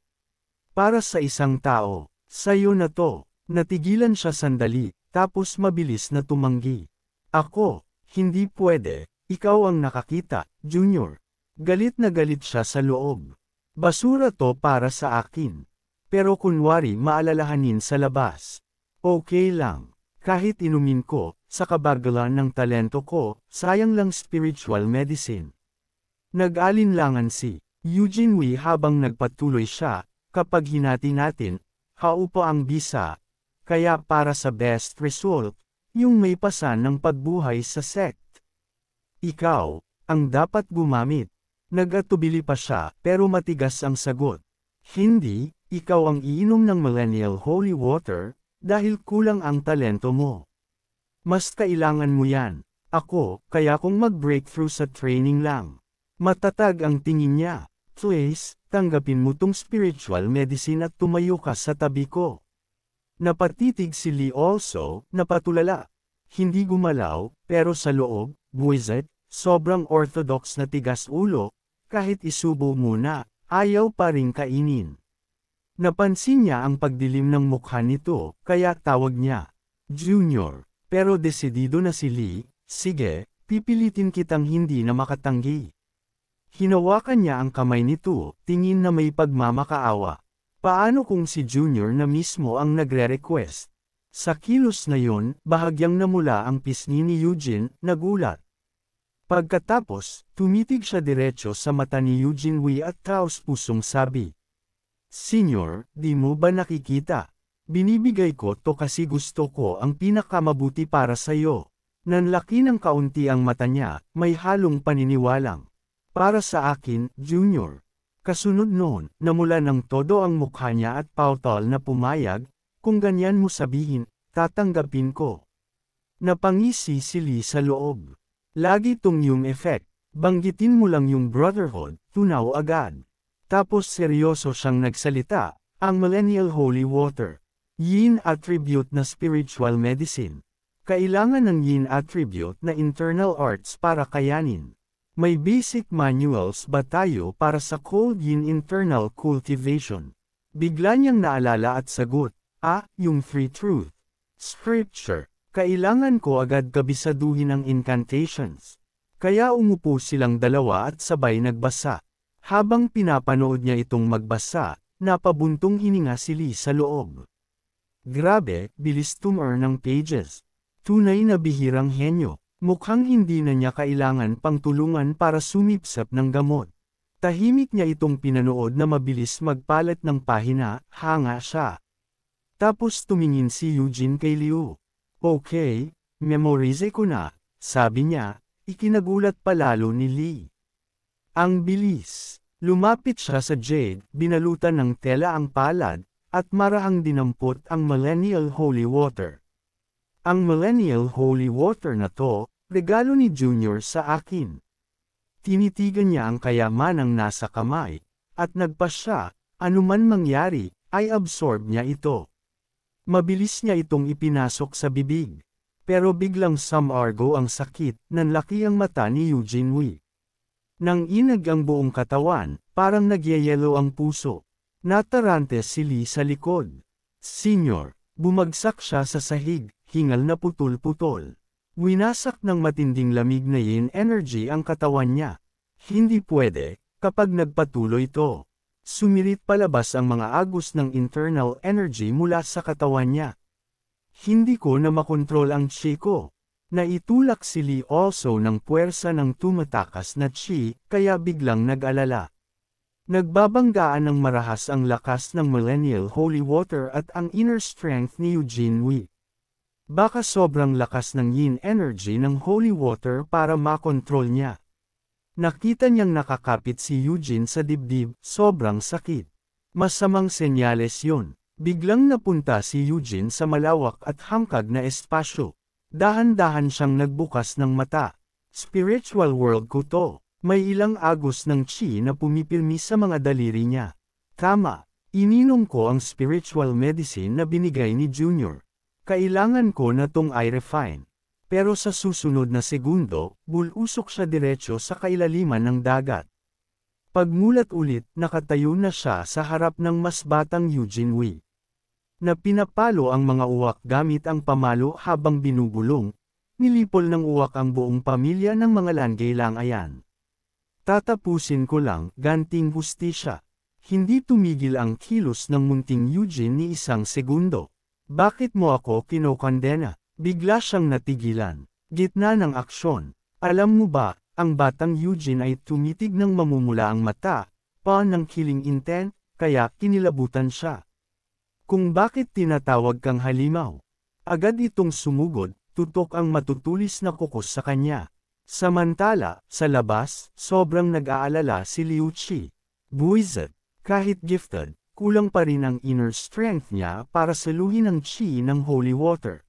Para sa isang tao, sayo na to. Natigilan siya sandali, tapos mabilis na tumanggi. Ako, hindi pwede. Ikaw ang nakakita, Junior. Galit na galit siya sa loob. Basura to para sa akin. Pero kunwari maalalahanin sa labas. Okay lang. Kahit inumin ko, sa kabagalan ng talento ko, sayang lang spiritual medicine. Nag-alinlangan si Eugene Wee habang nagpatuloy siya, kapag hinati natin, haupo ang bisa. Kaya para sa best result, yung may pasan ng pagbuhay sa sect. Ikaw, ang dapat gumamit. Nag-atubili pa siya, pero matigas ang sagot. Hindi, ikaw ang iinom ng millennial holy water, dahil kulang ang talento mo. Mas kailangan mo yan. Ako, kaya kung mag-breakthrough sa training lang. Matatag ang tingin niya. Please, tanggapin mo tong spiritual medicine at tumayo ka sa tabi ko. Napatitig si Lee also, napatulala. Hindi gumalaw, pero sa loob, buwisit, sobrang orthodox na tigas ulo, kahit isubo muna, ayaw pa ring kainin. Napansin niya ang pagdilim ng mukha nito, kaya tawag niya, Junior, pero desidido na si Lee, sige, pipilitin kitang hindi na makatanggi. Hinawakan niya ang kamay nito, tingin na may pagmamakaawa. Paano kung si Junior na mismo ang nagre-request? Sa kilos na yun, bahagyang namula ang pisngi ni Eugene, nagulat. Pagkatapos, tumitig siya diretso sa mata ni Eugene Wee at taos-pusong sabi. Senior, di mo ba nakikita? Binibigay ko to kasi gusto ko ang pinakamabuti para sa'yo. Nanlaki ng kaunti ang mata niya, may halong paniniwalang. Para sa akin, Junior. Kasunod noon, namula ng todo ang mukha niya at pautal na pumayag, kung ganyan mo sabihin, tatanggapin ko. Napangisi si Lee sa loob. Lagi tong yung effect, banggitin mo lang yung brotherhood, tunaw agad. Tapos seryoso siyang nagsalita, ang millennial holy water. Yin attribute na spiritual medicine. Kailangan ng yin attribute na internal arts para kayanin. May basic manuals ba tayo para sa cold yin internal cultivation? Bigla niyang naalala at sagot, yung three truth. Scripture. Kailangan ko agad kabisaduhin ang incantations. Kaya umupo silang dalawa at sabay nagbasa. Habang pinapanood niya itong magbasa, napabuntong hininga si Lee sa loob. Grabe, bilis tumor ng pages. Tunay na bihirang henyo. Mukhang hindi na niya kailangan pang tulungan para sumipsap ng gamot. Tahimik niya itong pinanood na mabilis magpalat ng pahina, hanga siya. Tapos tumingin si Eugene kay Liu. Okay, memorize ko na, sabi niya, ikinagulat palalo ni Lee. Ang bilis. Lumapit siya sa Jade, binalutan ng tela ang palad, at marahang dinampot ang millennial holy water. Ang millennial holy water na to, regalo ni Junior sa akin. Tinitigan niya ang kayamanang nasa kamay, at nagpa siya, anuman mangyari, ay absorb niya ito. Mabilis niya itong ipinasok sa bibig. Pero biglang sumargo ang sakit, nanlaki ang mata ni Eugene Wee. Nang inag ang buong katawan, parang nagyayelo ang puso. Natarante si Lee sa likod. Senior, bumagsak siya sa sahig, hingal na putol-putol. Winasak ng matinding lamig na yin energy ang katawan niya. Hindi pwede, kapag nagpatuloy ito. Sumirit palabas ang mga agos ng internal energy mula sa katawan niya. Hindi ko na makontrol ang chi ko. Naitulak si Lee also ng puwersa ng tumatakas na chi, kaya biglang nag-alala. Nagbabanggaan ng marahas ang lakas ng millennial holy water at ang inner strength ni Eugene Wee. Baka sobrang lakas ng yin energy ng holy water para makontrol niya. Nakita niyang nakakapit si Eugene sa dibdib, sobrang sakit. Masamang senyales yun. Biglang napunta si Eugene sa malawak at hangkag na espasyo. Dahan-dahan siyang nagbukas ng mata. Spiritual world ko to. May ilang agos ng chi na pumipirmi sa mga daliri niya. Tama, ininom ko ang spiritual medicine na binigay ni Junior. Kailangan ko na tong i-refine. Pero sa susunod na segundo, bulusok siya diretso sa kailaliman ng dagat. Pagmulat ulit, nakatayo na siya sa harap ng mas batang Eugene Wee. Na pinapalo ang mga uwak gamit ang pamalo habang binubulong, nilipol ng uwak ang buong pamilya ng mga langgay-langayan. Tatapusin ko lang, ganting hustisya. Hindi tumigil ang kilos ng munting Eugene ni isang segundo. Bakit mo ako kinokondena? Bigla siyang natigilan. Gitna ng aksyon. Alam mo ba, ang batang Eugene ay tumitig ng mamumula ang mata, pa ng killing intent, kaya kinilabutan siya. Kung bakit tinatawag kang halimaw. Agad itong sumugod, tutok ang matutulis na kukos sa kanya. Samantala, sa labas, sobrang nag-aalala si Liu Qi. Buwisit, kahit gifted, kulang pa rin ang inner strength niya para saluhin ang chi ng holy water.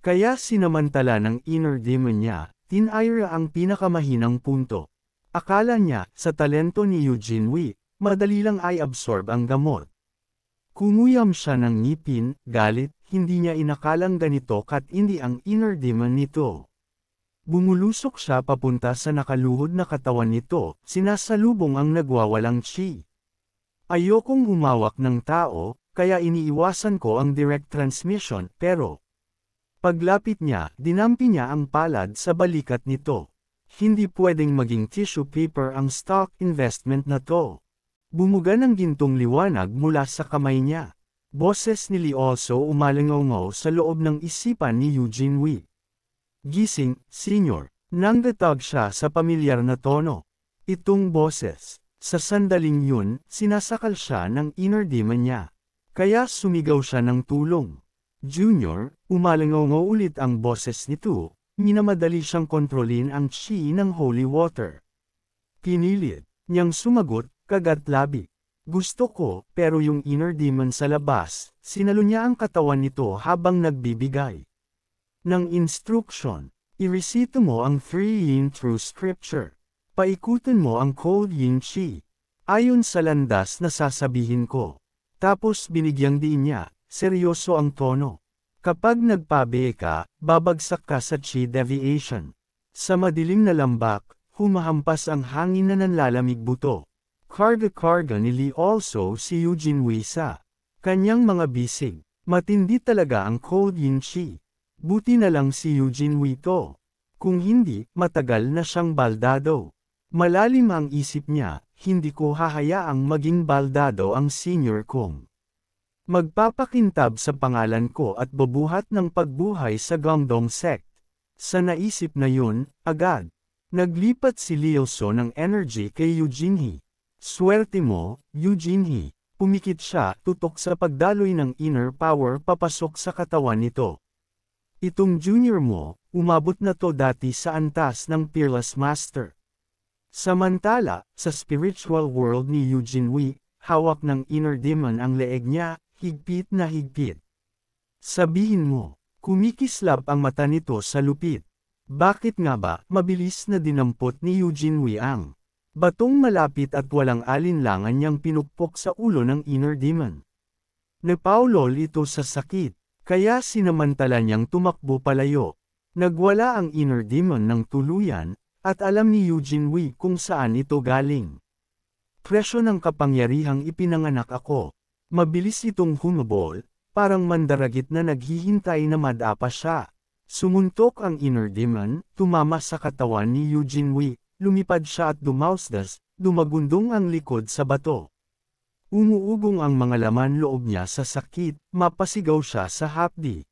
Kaya sinamantala ng inner demon niya, tinayra ang pinakamahinang punto. Akala niya, sa talento ni Eugene Wee, madali lang ay absorb ang gamot. Kumuyam siya ng ngipin, galit, hindi niya inakalang ganito katindi ang inner demon nito. Bumulusok siya papunta sa nakaluhod na katawan nito, sinasalubong ang nagwawalang chi. Ayokong humawak ng tao, kaya iniiwasan ko ang direct transmission, pero paglapit niya, dinampi niya ang palad sa balikat nito. Hindi pwedeng maging tissue paper ang stock investment na to. Bumuga ng gintong liwanag mula sa kamay niya. Boses ni Lee also umalingaw sa loob ng isipan ni Eugene Wee. Gising, Senior. Nanggatag siya sa pamilyar na tono. Itong boses. Sa sandaling yun, sinasakal siya ng inner demon niya. Kaya sumigaw siya ng tulong. Junior, umalingaw ulit ang boses nito, minamadali siyang kontrolin ang chi ng holy water. Pinilit niyang sumagot, kagat labi. Gusto ko, pero yung inner demon sa labas, sinalo niya ang katawan nito habang nagbibigay ng instruction. Iresito mo ang 3 yin through scripture. Paikutin mo ang cold yin chi. Ayon sa landas na sasabihin ko. Tapos binigyang diin niya, seryoso ang tono. Kapag nagpabe ka, babagsak ka sa chi deviation. Sa madilim na lambak, humahampas ang hangin na nanlalamig buto. Karga-karga ni Lee also si Eugene Wee sa kanyang mga bisig. Matindi talaga ang cold yin chi. Buti na lang si Eugene Wee to. Kung hindi, matagal na siyang baldado. Malalim ang isip niya, hindi ko hahayaang maging baldado ang senior kong. Magpapakintab sa pangalan ko at babuhat ng pagbuhay sa Guangdong sect. Sa naisip na yun, agad. Naglipat si Liuso ng energy kay Eugene He. Swerte mo, Eugene He. Pumikit siya, tutok sa pagdaloy ng inner power papasok sa katawan nito. Itong junior mo, umabot na to dati sa antas ng Peerless Master. Samantala, sa spiritual world ni Eugene Wee, hawak ng inner demon ang leeg niya, higpit na higpit. Sabihin mo, kumikislap ang mata nito sa lupit. Bakit nga ba, mabilis na dinampot ni Eugene Wee ang batong malapit at walang alinlangan niyang pinukpok sa ulo ng inner demon. Napaulol ito sa sakit. Kaya sinamantala niyang tumakbo palayo. Nagwala ang inner demon ng tuluyan, at alam ni Eugene Wee kung saan ito galing. Presyo ng kapangyarihang ipinanganak ako. Mabilis itong humabol, parang mandaragit na naghihintay na madapa siya. Sumuntok ang inner demon, tumama sa katawan ni Eugene Wee, lumipad siya at dumausdas, dumagundong ang likod sa bato. Umuugong ang mga laman loob niya sa sakit, mapasigaw siya sa hapdi.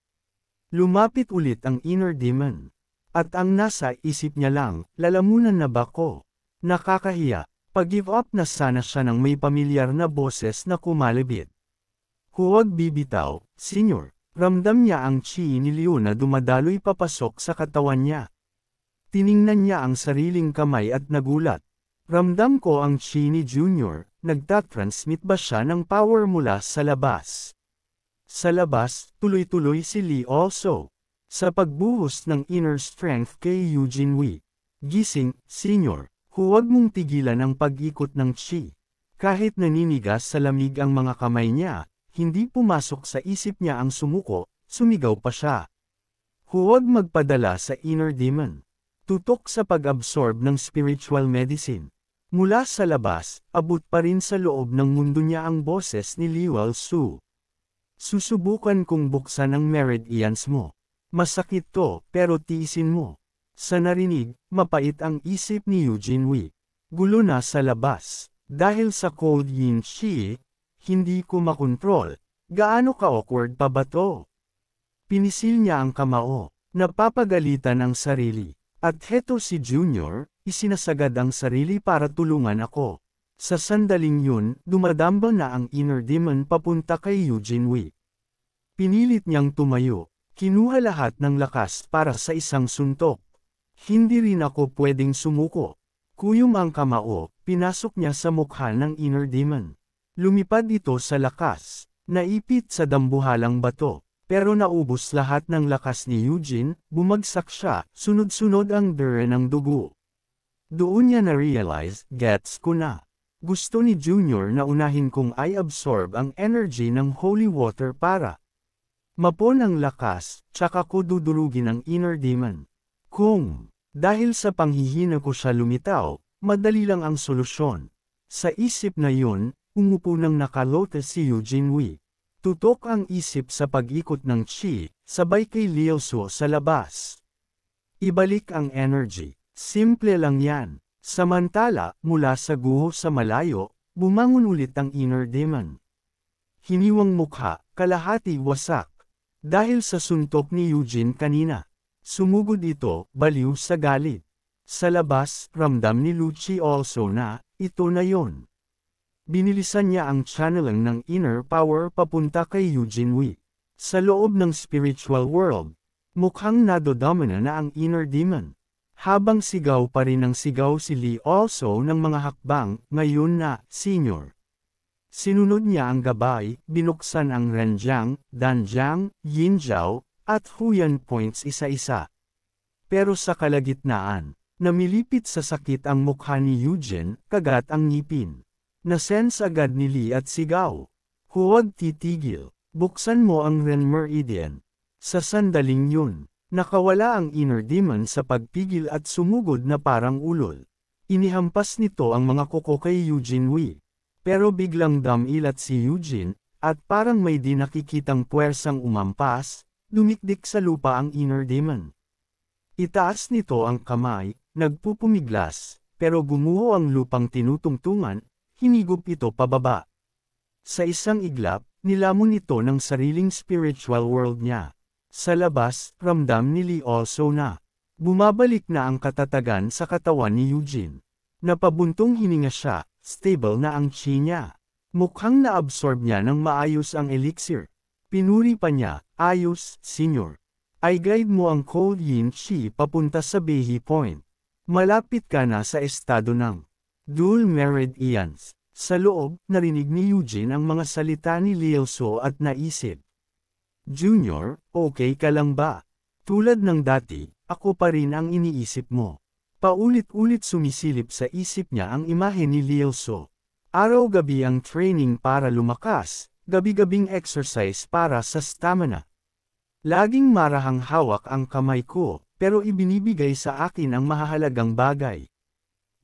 Lumapit ulit ang inner demon. At ang nasa isip niya lang, lalamunan na ba ko? Nakakahiya, pag-give up na sana siya ng may pamilyar na boses na kumalibit. Huwag bibitaw, senyor. Ramdam niya ang chi ni Leo na dumadaloy papasok sa katawan niya. Tiningnan niya ang sariling kamay at nagulat. Ramdam ko ang chi ni Junior, nagtatransmit ba siya ng power mula sa labas? Sa labas, tuloy-tuloy si Lee also. Sa pagbuhos ng inner strength kay Eugene Wee. Gising, senyor, huwag mong tigilan ang pag-ikot ng chi. Kahit naninigas sa lamig ang mga kamay niya, hindi pumasok sa isip niya ang sumuko, sumigaw pa siya. Huwag magpadala sa inner demon. Tutok sa pag-absorb ng spiritual medicine. Mula sa labas, abot pa rin sa loob ng mundo niya ang boses ni Liwal Su. Susubukan kong buksan ang meridians mo. Masakit to, pero tiisin mo. Sa narinig, mapait ang isip ni Eugene Wee. Gulo na sa labas. Dahil sa cold yin chi, hindi ko makontrol. Gaano ka-awkward pa ba to? Pinisil niya ang kamao. Napapagalitan ang sarili. At heto si Junior, isinasagad ang sarili para tulungan ako. Sa sandaling yun, dumadamba na ang inner demon papunta kay Eugene Wee. Pinilit niyang tumayo. Kinuha lahat ng lakas para sa isang suntok. Hindi rin ako pwedeng sumuko. Kuyom ang kamao, pinasok niya sa mukha ng inner demon. Lumipad ito sa lakas. Naipit sa dambuhalang bato. Pero naubos lahat ng lakas ni Eugene, bumagsak siya, sunod-sunod ang dere ng dugo. Doon niya na-realize, gets ko na. Gusto ni Junior na unahin kong i-absorb ang energy ng holy water para mapon ang lakas, tsaka ko dudurugin ang inner demon. Dahil sa panghihina ko siya lumitaw, madali lang ang solusyon. Sa isip na yun, umupo ng nakalote si Eugene Wee. Tutok ang isip sa pag-ikot ng chi, sabay kay Liao Su sa labas. Ibalik ang energy. Simple lang yan. Samantala, mula sa guho sa malayo, bumangon ulit ang inner demon. Hiniwang mukha, kalahati wasak. Dahil sa suntok ni Eugene kanina. Sumugod ito, baliw sa galit. Sa labas, ramdam ni Lucci also na, ito na yon. Binilisan niya ang channeling ng inner power papunta kay Eugene Wee. Sa loob ng spiritual world, mukhang nadodomina na ang inner demon. Habang sigaw pa rin ng sigaw si Lee also ng mga hakbang, ngayon na, senyor. Sinunod niya ang gabay, binuksan ang Renjiang, Danjiang, Yinjiao, at Huyan points isa-isa. Pero sa kalagitnaan, namilipit sa sakit ang mukha ni Eugene, kagat ang ngipin. Nasense agad ni Lee at sigaw. Huwag titigil, buksan mo ang Ren Meridian. Sa sandaling yun, nakawala ang inner demon sa pagpigil at sumugod na parang ulol. Inihampas nito ang mga kuko kay Eugene Wee. Pero biglang damilat si Eugene, at parang may di nakikitang puwersang umampas, dumikdik sa lupa ang inner demon. Itaas nito ang kamay, nagpupumiglas, pero gumuho ang lupang tinutungtungan, hinigop ito pababa. Sa isang iglap, nilamon ito ng sariling spiritual world niya. Sa labas, ramdam ni Lee also na. Bumabalik na ang katatagan sa katawan ni Eugene. Napabuntong hininga siya, stable na ang chi niya. Mukhang na-absorb niya ng maayos ang elixir. Pinuri pa niya, ayos, senyor. I-guide mo ang cold yin chi papunta sa Behi Point. Malapit ka na sa estado ng dual meridians. Sa loob, narinig ni Eugene ang mga salita ni Liao Su at naisip. Junior, okay ka lang ba? Tulad ng dati, ako pa rin ang iniisip mo. Paulit-ulit sumisilip sa isip niya ang imahe ni Liao Su. Araw-gabi ang training para lumakas, gabi-gabing exercise para sa stamina. Laging marahang hawak ang kamay ko, pero ibinibigay sa akin ang mahahalagang bagay.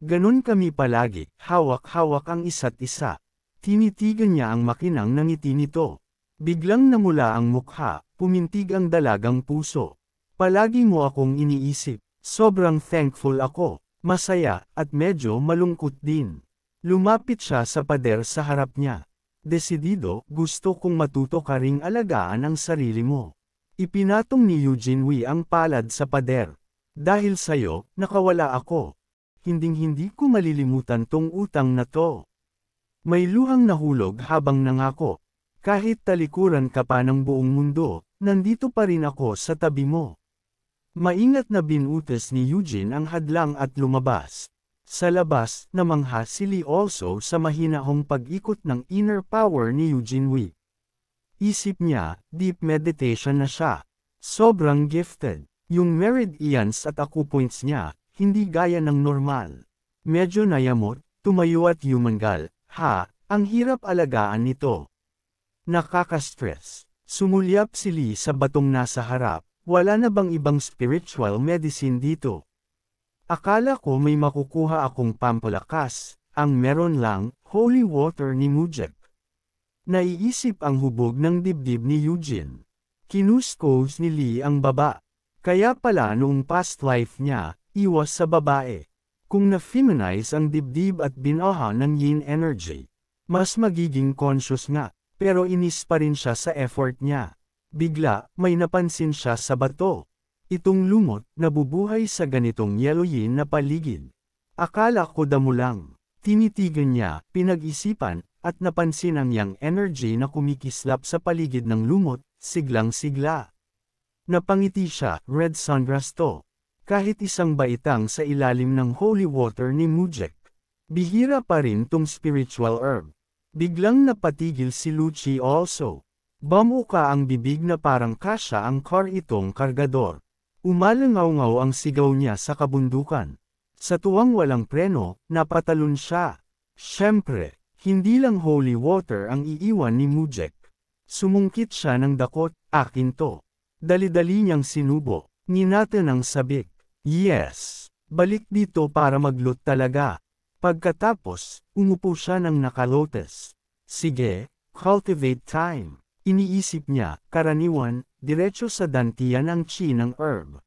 Ganon kami palagi, hawak-hawak ang isa't isa. Tinitigan niya ang makinang ng ngiti nito. Biglang namula ang mukha, pumintig ang dalagang puso. Palagi mo akong iniisip. Sobrang thankful ako, masaya, at medyo malungkot din. Lumapit siya sa pader sa harap niya. Desidido, gusto kong matuto ka ring alagaan ang sarili mo. Ipinatong ni Eugene Wee ang palad sa pader. Dahil sa'yo, nakawala ako. Hinding-hindi ko malilimutan tong utang na to. May luhang nahulog habang nangako. Kahit talikuran ka pa ng buong mundo, nandito pa rin ako sa tabi mo. Maingat na binutas ni Eugene ang hadlang at lumabas. Sa labas, namangha si Lee also sa mahinahong pag-ikot ng inner power ni Eugene Wee. Isip niya, deep meditation na siya. Sobrang gifted. Yung meridians at acupoints niya, hindi gaya ng normal. Medyo nayamot, tumayo at yumangal. Ang hirap alagaan nito. Nakaka-stress. Sumulyap si Lee sa batong nasa harap. Wala na bang ibang spiritual medicine dito? Akala ko may makukuha akong pampalakas. Ang meron lang, holy water ni Mujek. Naiisip ang hubog ng dibdib ni Eugene. Kinuskos ni Lee ang baba. Kaya pala noong past life niya, iwas sa babae. Kung na-feminize ang dibdib at binaha ng yin energy, mas magiging conscious nga. Pero inis pa rin siya sa effort niya. Bigla, may napansin siya sa bato. Itong lumot, nabubuhay sa ganitong yellow yin na paligid. Akala ko damo lang. Tinitigan niya, pinag-isipan, at napansin ang yang energy na kumikislap sa paligid ng lumot, siglang-sigla. Napangiti siya, red sungrass to. Kahit isang baitang sa ilalim ng holy water ni Mujek. Bihira pa rin tong spiritual herb. Biglang napatigil si Lucci also. Bamuka ang bibig na parang kasya ang car itong kargador. Umalangaw-ngaw ang sigaw niya sa kabundukan. Sa tuwang walang preno, napatalon siya. Siyempre, hindi lang holy water ang iiwan ni Mujek. Sumungkit siya ng dakot, akin to. Dali-dali niyang sinubo, ninatan ang sabik. Yes, balik dito para mag-loot talaga. Pagkatapos, umupo siya ng nakalotes. Sige, cultivate time. Iniisip niya, karaniwan, diretso sa dantian ang chi ng herb.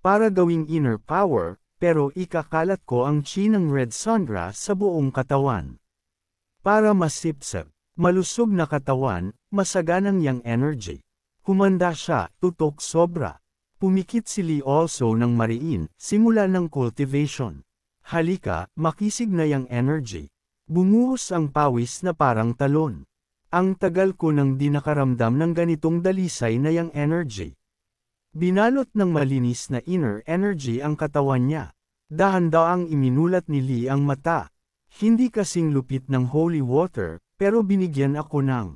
Para gawing inner power, pero ikakalat ko ang chi ng red sungrass sa buong katawan. Para masipsip, malusog na katawan, masaganang yang energy. Humanda siya, tutok sobra. Pumikit si Lee also ng mariin, simula ng cultivation. Halika, makisig na yang energy. Bumuhos ang pawis na parang talon. Ang tagal ko nang di nakaramdam ng ganitong dalisay na yang energy. Binalot ng malinis na inner energy ang katawan niya. Dahan-daang iminulat ni Lee ang mata. Hindi kasing lupit ng holy water, pero binigyan ako ng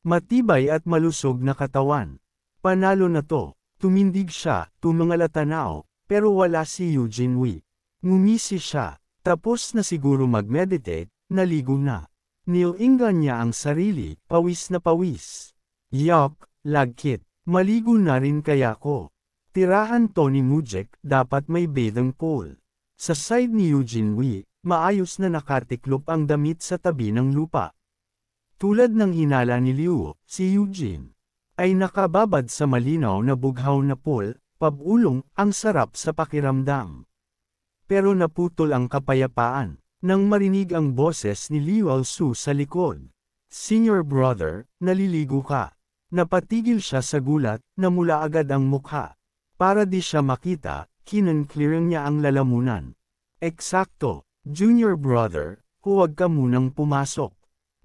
matibay at malusog na katawan. Panalo na to. Tumindig siya, tumangalatanaw, pero wala si Eugene Wee. Ngumisi siya, tapos na siguro mag-meditate, naligo na. Nilingan niya ang sarili, pawis na pawis. Yuck, lagkit, maligo na rin kaya ko. Tirahan to ni Mujek, dapat may bathing pool. Sa side ni Eugene Wee, maayos na nakatiklop ang damit sa tabi ng lupa. Tulad ng hinala ni Liu, si Eugene ay nakababad sa malinaw na bughaw na pool, pabulong, ang sarap sa pakiramdam. Pero naputol ang kapayapaan, nang marinig ang boses ni Liu Alsu sa likod. Senior brother, naliligo ka. Napatigil siya sa gulat, namula agad ang mukha. Para di siya makita, kinan-clearing niya ang lalamunan. Eksakto, junior brother, huwag ka munang pumasok.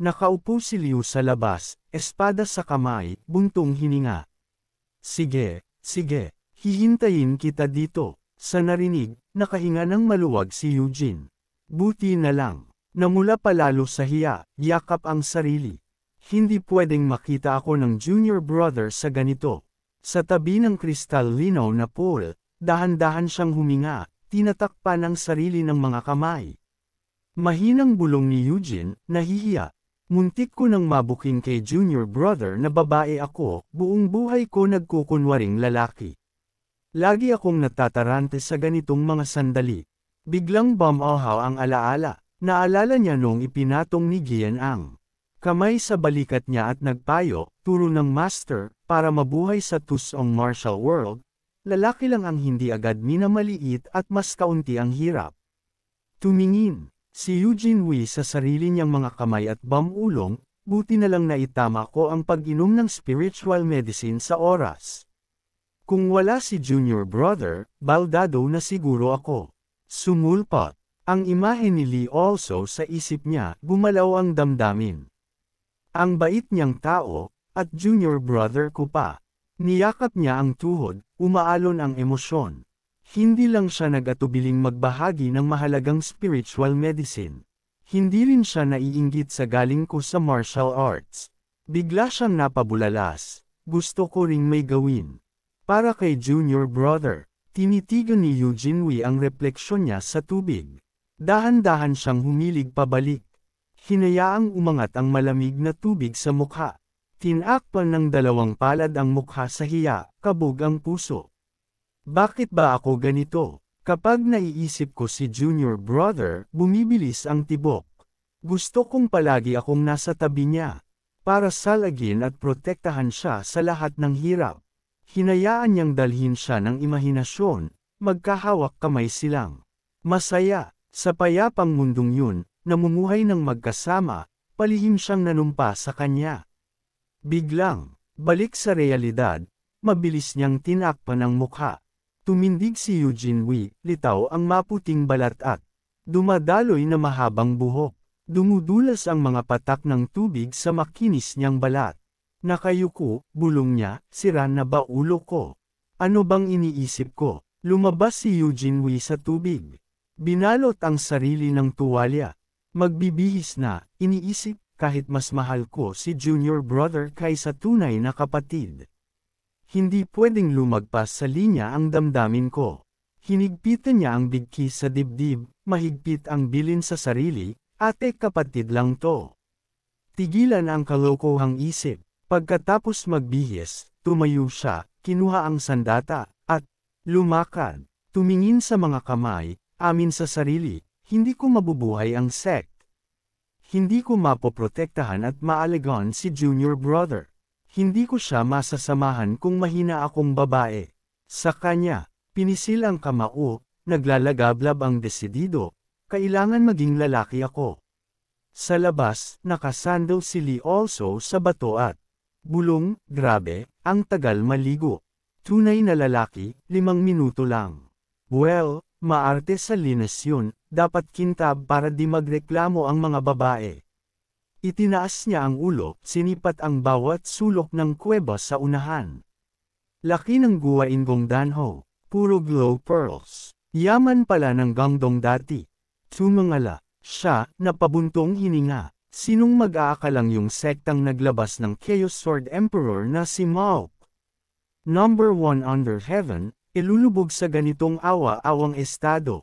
Nakaupo si Liu sa labas, espada sa kamay, buntong hininga. Sige, hihintayin kita dito. Sa narinig, nakahinga ng maluwag si Eugene. Buti na lang, namula palalo sa hiya, yakap ang sarili. Hindi pwedeng makita ako ng junior brother sa ganito. Sa tabi ng kristal linaw na pool, dahan-dahan siyang huminga, tinatakpan ang sarili ng mga kamay. Mahinang bulong ni Eugene, nahihiya. Muntik ko nang mabuking kay junior brother na babae ako, buong buhay ko nagkukunwaring lalaki. Lagi akong natatarante sa ganitong mga sandali. Biglang bumauhaw ang alaala. Naalala niya nung ipinatong ni Gian ang kamay sa balikat niya at nagpayo, turo ng master, para mabuhay sa tusong martial world. Lalaki lang ang hindi agad minamaliit at mas kaunti ang hirap. Tumingin si Eugene Wee sa sarili niyang mga kamay at bumulong, buti na lang naitama ko ang pag-inom ng spiritual medicine sa oras. Kung wala si junior brother, baldado na siguro ako. Sumulpot. Ang imahe ni Lee also sa isip niya, gumalaw ang damdamin. Ang bait niyang tao, at junior brother ko pa. Niyakap niya ang tuhod, umaalon ang emosyon. Hindi lang siya nag-atubiling magbahagi ng mahalagang spiritual medicine. Hindi rin siya naiinggit sa galing ko sa martial arts. Bigla siyang napabulalas. Gusto ko ring may gawin. Para kay junior brother, tinitigan ni Eugene Wee ang refleksyon niya sa tubig. Dahan-dahan siyang humilig pabalik. Hinayaang umangat ang malamig na tubig sa mukha. Tinakpan ng dalawang palad ang mukha sa hiya, kabog ang puso. Bakit ba ako ganito? Kapag naiisip ko si junior brother, bumibilis ang tibok. Gusto kong palagi akong nasa tabi niya. Para salagin at protektahan siya sa lahat ng hirap. Hinayaan niyang dalhin siya ng imahinasyon, magkahawak kamay silang. Masaya. Sa payapang mundong yun, namumuhay ng magkasama, palihim siyang nanumpa sa kanya. Biglang, balik sa realidad, mabilis niyang tinakpan ang mukha. Tumindig si Eugene Wee, litaw ang maputing balat at dumadaloy na mahabang buhok. Dumudulas ang mga patak ng tubig sa makinis niyang balat. Nakayuko, bulong niya, sira na ba ulo ko? Ano bang iniisip ko? Lumabas si Eugene Wee sa tubig. Binalot ang sarili ng tuwalya. Magbibihis na, iniisip, kahit mas mahal ko si junior brother kaysa tunay na kapatid. Hindi pwedeng lumagpas sa linya ang damdamin ko. Hinigpitan niya ang bigki sa dibdib, mahigpit ang bilin sa sarili, ate kapatid lang to. Tigilan ang kalokohang isip. Pagkatapos magbihis, tumayo siya, kinuha ang sandata, at lumakad. Tumingin sa mga kamay, amin sa sarili, hindi ko mabubuhay ang sect. Hindi ko mapoprotektahan at maalagaan si junior brother. Hindi ko siya masasamahan kung mahina akong babae. Sa kanya, pinisil ang kamao, naglalagablab ang desidido, kailangan maging lalaki ako. Sa labas, nakasandal si Lee also sa bato at bulong, grabe, ang tagal maligo. Tunay na lalaki, 5 minuto lang. Well, maarte sa linas yun, dapat kintab para di magreklamo ang mga babae. Itinaas niya ang ulo, sinipat ang bawat sulok ng kuweba sa unahan. Laki ng guwain gong danho, puro glow pearls. Yaman pala ng gangdong dati. Tumangala, siya, napabuntong hininga. Sinong mag-aakalang yung sektang naglabas ng Chaos Sword Emperor na si Maok? Number 1 under heaven, ilulubog sa ganitong awa-awang estado.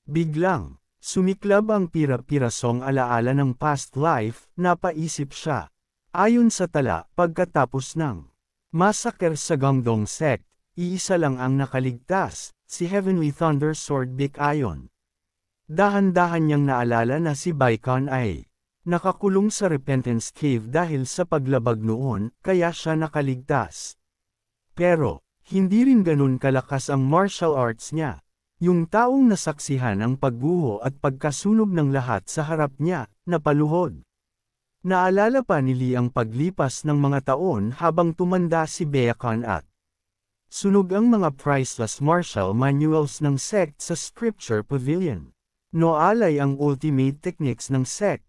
Biglang, sumiklab ang pira-pirasong alaala ng past life, napaisip siya. Ayon sa tala, pagkatapos ng massacre sa Gangdong sect, iisa lang ang nakaligtas, si Heavenly Thunder Sword Bikayon. Dahan-dahan niyang naalala na si Baikon ay nakakulong sa Repentance Cave dahil sa paglabag noon, kaya siya nakaligtas. Pero, hindi rin ganun kalakas ang martial arts niya. Yung taong nasaksihan ang pagguho at pagkasunog ng lahat sa harap niya, napaluhod. Naalala pa ni Lee ang paglipas ng mga taon habang tumanda si Baekon at sunog ang mga priceless martial manuals ng sect sa Scripture Pavilion. Noalay ang ultimate techniques ng sect.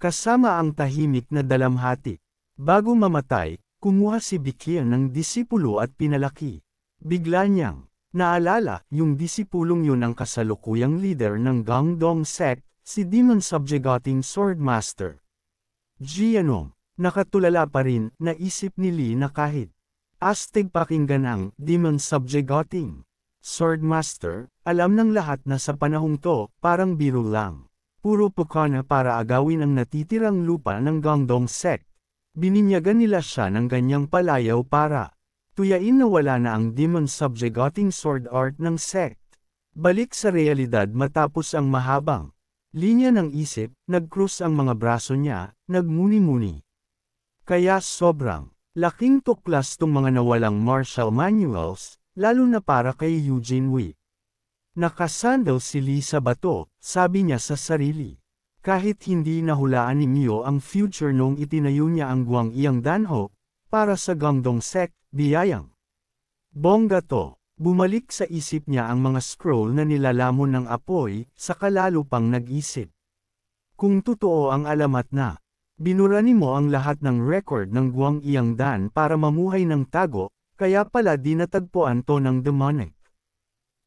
Kasama ang tahimik na dalamhati. Bago mamatay, kumuha si Bikyan ng disipulo at pinalaki. Bigla niyang naalala yung disipulong yun ang kasalukuyang leader ng Gangdong sect, si Demon Subjugating Swordmaster. Gianong, nakatulala pa rin, naisip ni Lee na kahit astig pakinggan ang Demon Subjugating Swordmaster, alam ng lahat na sa panahong to, parang biro lang. puro pukana para agawin ang natitirang lupa ng Gangdong sect. Bininyagan nila siya ng ganyang palayaw para tuyain na wala na ang demon subjugating sword art ng sect. Balik sa realidad matapos ang mahabang linya ng isip, nag-cross ang mga braso niya, nagmuni-muni. Kaya sobrang laking tuklas tong mga nawalang martial manuals, lalo na para kay Eugene Wee. Nakasandal si Lee sa bato, sabi niya sa sarili. Kahit hindi nahulaan ni Mio ang future nung itinayo niya ang Guangyang Danho, para sa Gangdong sect, biyayang. Bongga to, bumalik sa isip niya ang mga scroll na nilalamon ng apoy, saka lalo pang nag-isip. Kung totoo ang alamat na, binura ni mo ang lahat ng record ng Guangyang Dan para mamuhay ng tago, kaya pala di natagpuan to ng demonic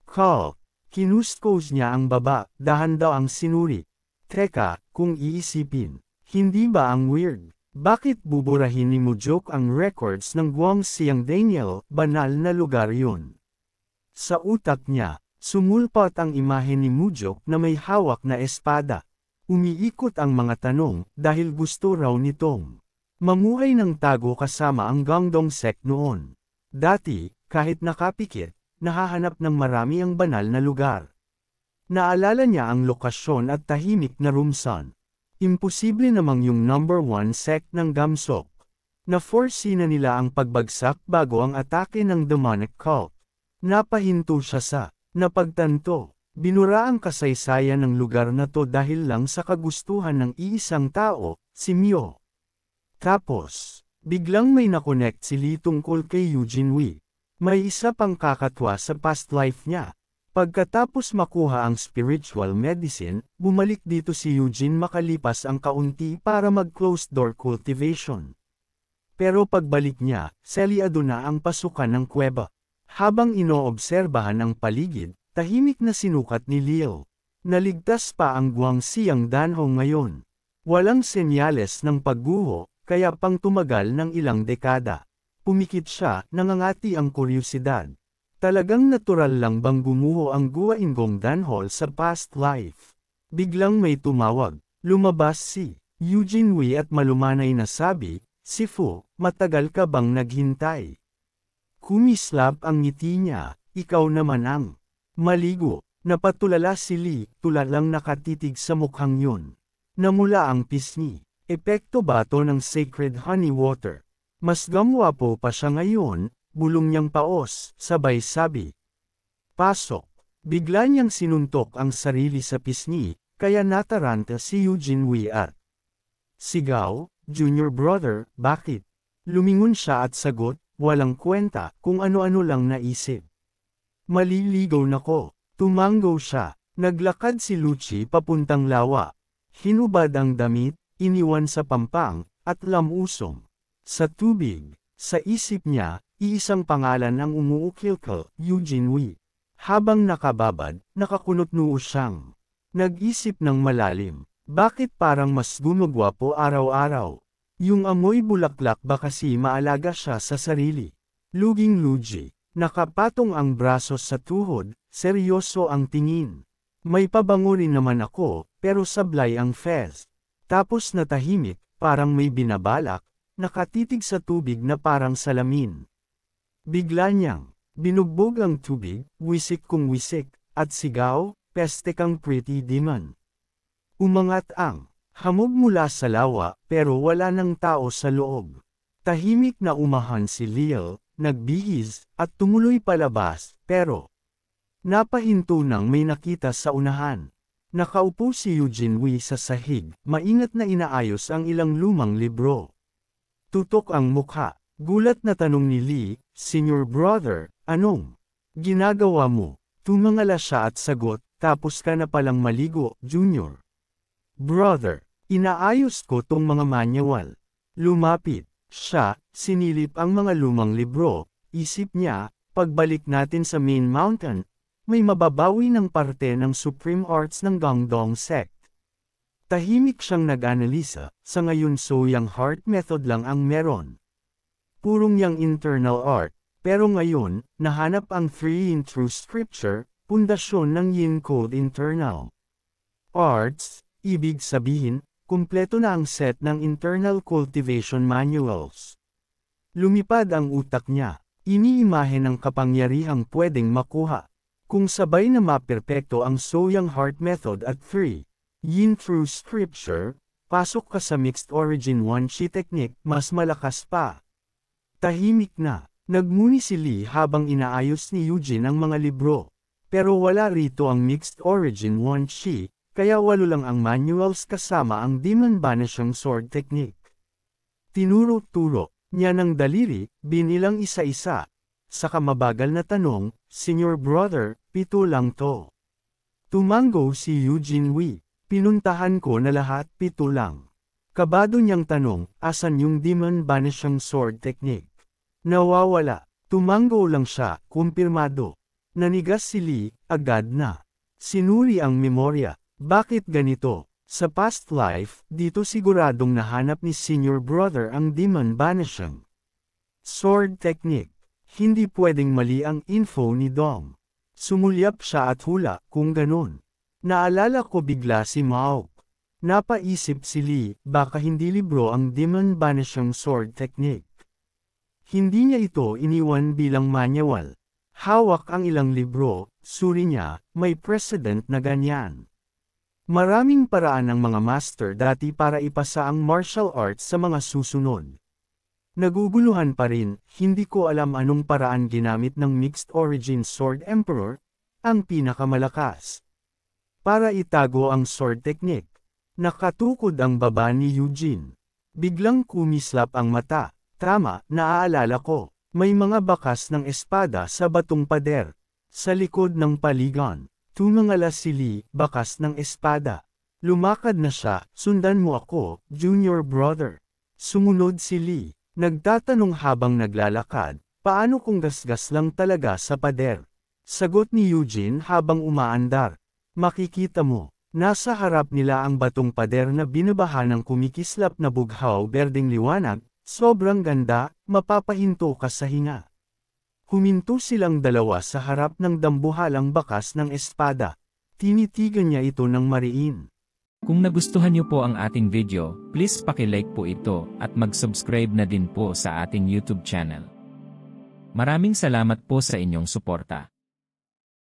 cult. Kinustkos niya ang baba, dahan daw ang sinuri. Teka, kung iisipin, hindi ba ang weird? Bakit buburahin ni Mujok ang records ng Guangxiang Daniel, banal na lugar yun? Sa utak niya, sumulpat ang imahe ni Mujok na may hawak na espada. Umiikot ang mga tanong, dahil gusto raw nitong mamuhay ng tago kasama ang Gangdong sect noon. Dati, kahit nakapikit, nahahanap ng marami ang banal na lugar. Naalala niya ang lokasyon at tahimik na rumsan. Imposible namang yung number 1 sect ng Gamsok. Na-foresee na nila ang pagbagsak bago ang atake ng demonic cult. Napahinto siya sa napagtanto. Binura ang kasaysayan ng lugar na to dahil lang sa kagustuhan ng iisang tao, si Mio. Tapos, biglang may nakonect si Lee tungkol kay Eugene Wee. May isa pang kakatwa sa past life niya. Pagkatapos makuha ang spiritual medicine, bumalik dito si Eugene makalipas ang kaunti para mag-closed door cultivation. Pero pagbalik niya, selyado na ang pasukan ng kuweba. Habang inoobserbahan ang paligid, tahimik na sinukat ni Leo. Naligtas pa ang Guangxiang Danho ngayon. Walang senyales ng pagguho, kaya pang tumagal ng ilang dekada. Pumikit siya, nangangati ang kuryosidad. Talagang natural lang bang gumuho ang Guangdong Danho sa past life? Biglang may tumawag. Lumabas si Eugene Wee at malumanay na sabi, "Si Fu, matagal ka bang naghintay?" Kumislap ang ngiti niya, "Ikaw naman ang maligo." Napatulala si Lee, tulalang nakatitig sa mukhang yun. Namula ang pisngi. Epekto ba to ng sacred honey water? Mas gamwapo pa siya ngayon, bulong niyang paos, sabay sabi. "Pasok." Bigla niyang sinuntok ang sarili sa pisngi, kaya nataranta si Eugene Wee at sigaw, "Junior brother, bakit?" Lumingon siya at sagot, walang kwenta, kung ano-ano lang naisip. "Maliligaw na ko." Tumanggo siya. Naglakad si Lucci papuntang lawa. Hinubad ang damit, iniwan sa pampang, at lamusong sa tubig. Sa isip niya, iisang pangalan ang umuukilkal, Eugene Wee. Habang nakababad, nakakunot-noo siyang nag-isip ng malalim. Bakit parang mas gumagwapo araw-araw? Yung amoy bulaklak ba kasi maalaga siya sa sarili? Luging-lugi. Nakapatong ang braso sa tuhod, seryoso ang tingin. "May pabango rin naman ako, pero sablay ang fez." Tapos natahimik, parang may binabalak, nakatitig sa tubig na parang salamin. Bigla niyang binugbog ang tubig, wisik kung wisik, at sigaw, "Peste kang pretty demon." Umangat ang hamog mula sa lawa, pero wala ng tao sa loob. Tahimik na umahan si Leo, nagbihis, at tumuloy palabas, pero napahinto nang may nakita sa unahan. Nakaupo si Eugene Wee sa sahig, maingat na inaayos ang ilang lumang libro. Tutok ang mukha. Gulat na tanong ni Lee, "Senior brother, anong ginagawa mo?" Tumangala siya at sagot, "Tapos ka na palang maligo, Junior brother. Inaayos ko tong mga manual." Lumapit siya, sinilip ang mga lumang libro, isip niya, pagbalik natin sa main mountain, may mababawi ng parte ng Supreme Arts ng Gangdong sect. Tahimik siyang nag-analisa, sa ngayon Soyang Heart method lang ang meron. Purong yang internal art, pero ngayon, nahanap ang 3 in true scripture, pundasyon ng Yin Code internal arts, ibig sabihin, kumpleto na ang set ng internal cultivation manuals. Lumipad ang utak niya, iniimahe ng kapangyarihang pwedeng makuha. Kung sabay na maperpekto ang Soyang Heart Method at 3, Yin through Scripture, pasok ka sa Mixed Origin Wan Chi Technique, mas malakas pa. Tahimik na, nagmuni si Lee habang inaayos ni Eugene ang mga libro. Pero wala rito ang Mixed Origin Wan Chi, kaya 8 lang ang manuals kasama ang Demon Banishing Sword Technique. Tinuro-turo niya ng daliri, binilang isa-isa. Saka mabagal na tanong, Senior Brother, 7 lang to. Tumango si Eugene Wee, pinuntahan ko na lahat 7 lang. Kabado niyang tanong, asan yung Demon Banishing Sword Technique? Nawawala, tumango lang siya, kumpirmado. Nanigas si Lee, agad na. Sinuri ang memorya, bakit ganito? Sa past life, dito siguradong nahanap ni Senior Brother ang Demon Banishing Sword Technique. Hindi pwedeng mali ang info ni Dong. Sumulyap siya at hula, kung ganun. Naalala ko bigla si Maok. Napaisip si Lee, baka hindi libro ang Demon Banishing Sword Technique. Hindi niya ito iniwan bilang manual. Hawak ang ilang libro, suri niya, may precedent na ganyan. Maraming paraan ng mga master dati para ipasa ang martial arts sa mga susunod. Naguguluhan pa rin, hindi ko alam anong paraan ginamit ng Mixed Origin Sword Emperor, ang pinakamalakas. Para itago ang sword technique, nakatukod ang baba ni Eugene. Biglang kumislap ang mata, tama, naaalala ko, may mga bakas ng espada sa batong pader. Sa likod ng paligan. Tumangala si Lee, bakas ng espada. Lumakad na siya, sundan mo ako, Junior Brother. Sumunod si Lee, nagtatanong habang naglalakad, paano kung gasgas lang talaga sa pader? Sagot ni Eugene habang umaandar. Makikita mo, nasa harap nila ang batong pader na binabaha ng kumikislap na bughaw berdeng liwanag, sobrang ganda, mapapahinto ka sa hinga. Huminto silang dalawa sa harap ng dambuhalang bakas ng espada. Tinitigan niya ito ng mariin. Kung nagustuhan niyo po ang ating video, please paki-like po ito at mag-subscribe na din po sa ating YouTube channel. Maraming salamat po sa inyong suporta.